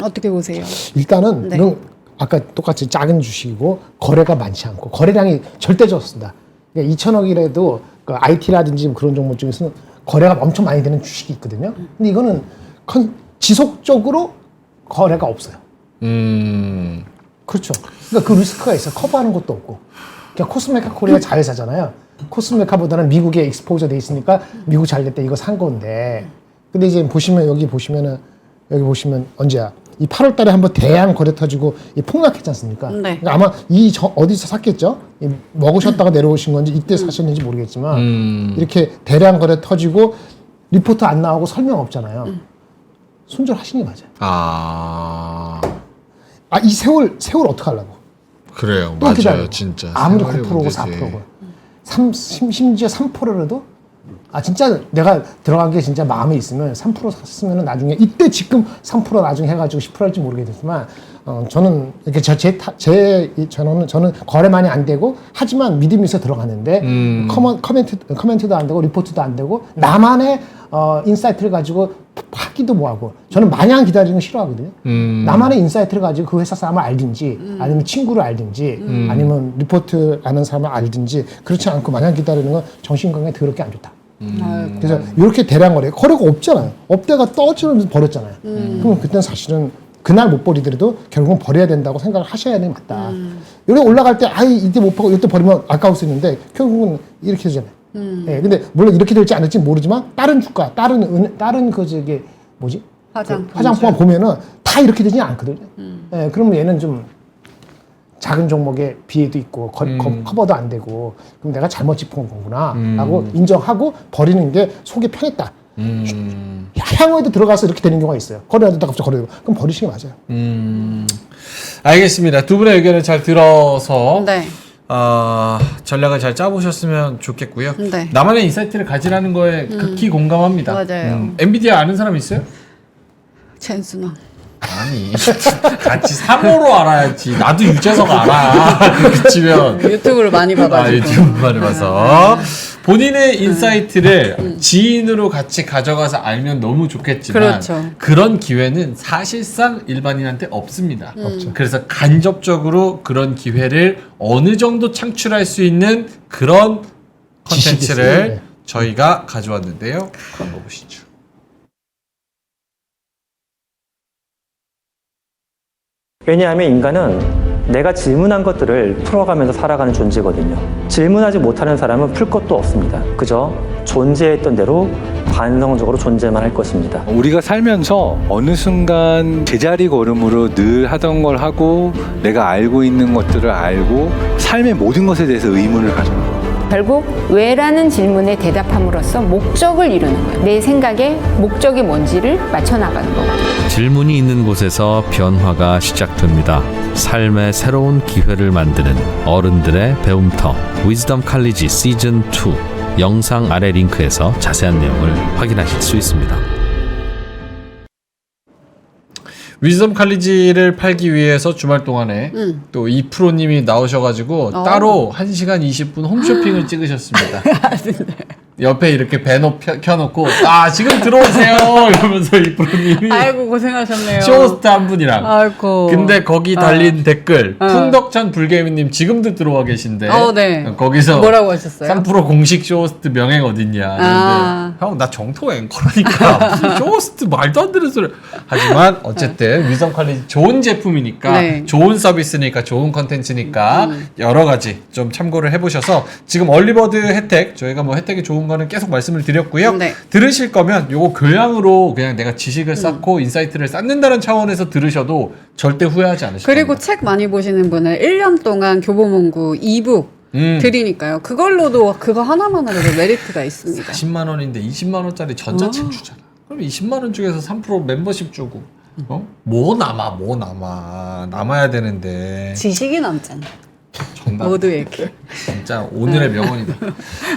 어떻게 보세요? 일단은 네. 이건 아까 똑같이 작은 주식이고 거래가 많지 않고 거래량이 절대 적습니다. 그러니까 2천억이라도 그 IT라든지 그런 종목 중에서는 거래가 엄청 많이 되는 주식이 있거든요. 근데 이거는 지속적으로 거래가 없어요. 그렇죠. 그러니까 그 리스크가 있어요. 커버하는 것도 없고. 그러니까 코스메카 코리아 자회사잖아요. 코스메카보다는 미국에 익스포저 돼 있으니까 미국 잘 됐다 이거 산 건데. 근데 이제 여기 보시면 언제야? 이 8월 달에 한번 대양 거래 터지고 폭락했지 않습니까? 네. 그러니까 아마 어디서 샀겠죠? 먹으셨다가 내려오신 건지 이때 사셨는지 모르겠지만 이렇게 대량 거래 터지고 리포트 안 나오고 설명 없잖아요. 손절하시는 게 맞아요. 이 세월 어떡하려고? 그래요. 또 맞아요. 기다려. 진짜. 아무리 세월이 9%고 문제지. 4%고. 심지어 3%라도 진짜 내가 들어간 게 진짜 마음에 있으면 3% 샀으면 나중에 이때 지금 3% 나중에 해가지고 10% 할지 모르겠지만 저는 이렇게 저는 거래 많이 안 되고 하지만 믿음이 있어 들어갔는데 커멘트도 안 되고 리포트도 안 되고 나만의 인사이트를 가지고 하기도 뭐하고 저는 마냥 기다리는 거 싫어하거든요. 나만의 인사이트를 가지고 그 회사 사람을 알든지 아니면 친구를 알든지 아니면 리포트 아는 사람을 알든지 그렇지 않고 마냥 기다리는 건 정신건강에 더럽게 안 좋다. 그래서 이렇게 대량 거래가 없잖아요. 업대가 떨어지면서 버렸잖아요. 그럼 그때는 사실은 그날 못 버리더라도 결국은 버려야 된다고 생각을 하셔야 되는 게 맞다. 여기 올라갈 때 이때 못 파고 이때 버리면 아까울 수 있는데 결국은 이렇게 되잖아요. 예, 근데 물론 이렇게 될지 않을지 모르지만 다른 주가, 다른 화장품 보면은 다 이렇게 되지 않거든요. 예, 그러면 얘는 좀 작은 종목에 비해도 있고 커버도 안 되고 그럼 내가 잘못 짚은 거구나 라고 인정하고 버리는 게 속이 편했다. 향후에도 들어가서 이렇게 되는 경우가 있어요. 거래하다가 갑자기 거래되고 그럼 버리시는 게 맞아요. 알겠습니다. 두 분의 의견을 잘 들어서 네. 전략을 잘 짜보셨으면 좋겠고요. 네. 나만의 인사이트를 가지라는 거에 극히 공감합니다. 맞아요. 엔비디아 아는 사람 있어요? 젠스나. 아니 같이 상호로 알아야지. 나도 유재석 알아. 그치면 유튜브를 많이 봐가지고. 유튜브만 봐서 본인의 인사이트를 지인으로 같이 가져가서 알면 너무 좋겠지만 그렇죠. 그런 기회는 사실상 일반인한테 없습니다. 없죠. 그래서 간접적으로 그런 기회를 어느 정도 창출할 수 있는 그런 지식이 컨텐츠를 있어요. 네. 저희가 가져왔는데요. 광고 보시죠. 왜냐하면 인간은 내가 질문한 것들을 풀어가면서 살아가는 존재거든요. 질문하지 못하는 사람은 풀 것도 없습니다. 그저 존재했던 대로 관성적으로 존재만 할 것입니다. 우리가 살면서 어느 순간 제자리 걸음으로 늘 하던 걸 하고 내가 알고 있는 것들을 알고 삶의 모든 것에 대해서 의문을 가져요. 결국 왜라는 질문에 대답함으로써 목적을 이루는 거예요. 내 생각에 목적이 뭔지를 맞춰나가는 거거든요. 질문이 있는 곳에서 변화가 시작됩니다. 삶의 새로운 기회를 만드는 어른들의 배움터 위즈덤 칼리지 시즌 2 영상 아래 링크에서 자세한 내용을 확인하실 수 있습니다. 위즈덤 칼리지를 팔기 위해서 주말 동안에 또 이프로님이 나오셔가지고 따로 1시간 20분 홈쇼핑을 찍으셨습니다. 옆에 이렇게 배너 켜놓고 지금 들어오세요 이러면서 이프로님이 아이고 고생하셨네요. 쇼호스트 한 분이랑. 아이고. 근데 거기 달린 댓글 풍덕천 불개미님 지금도 들어와 계신데 네. 거기서 뭐라고 하셨어요? 3프로 공식 쇼호스트 명예가 어딨냐. 근데 형 나 정통 앵커라니까 무슨 쇼호스트 말도 안 되는 소리. 하지만 어쨌든 위즈덤 칼리지 좋은 제품이니까 네. 좋은 서비스니까 좋은 컨텐츠니까 여러 가지 좀 참고를 해보셔서 지금 얼리버드 혜택 저희가 뭐 혜택이 좋은 거는 계속 말씀을 드렸고요. 네. 들으실 거면 요거 교양으로 그냥 내가 지식을 쌓고 인사이트를 쌓는다는 차원에서 들으셔도 절대 후회하지 않으실 그리고 겁니다. 책 많이 보시는 분은 1년 동안 교보문고 2북 드리니까요. 그걸로도 그거 하나만 해도 메리트가 있습니다. 10만 원인데 20만 원짜리 전자책 주잖아. 그럼 20만 원 중에서 3% 멤버십 주고 뭐 남아야 되는데 지식이 남잖아. 정답. 모두에게. 진짜 오늘의 명언이다.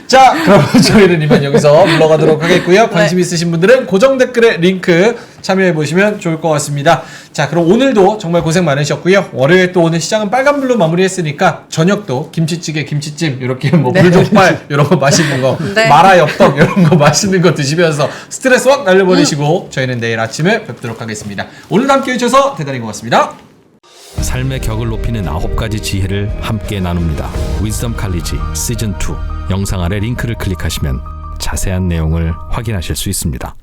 자, 그럼 저희는 이만 여기서 물러가도록 하겠고요. 관심 있으신 분들은 고정 댓글에 링크 참여해 보시면 좋을 것 같습니다. 자, 그럼 오늘도 정말 고생 많으셨고요. 월요일 또 오늘 시장은 빨간불로 마무리했으니까 저녁도 김치찌개, 김치찜 이렇게 뭐 불족발 이런 거 맛있는 거, 네. 마라 엽떡 이런 거 맛있는 거 드시면서 스트레스 확 날려버리시고 저희는 내일 아침에 뵙도록 하겠습니다. 오늘 함께 해주셔서 대단히 고맙습니다. 삶의 격을 높이는 9가지 지혜를 함께 나눕니다. 위즈덤 칼리지 시즌 2 영상 아래 링크를 클릭하시면 자세한 내용을 확인하실 수 있습니다.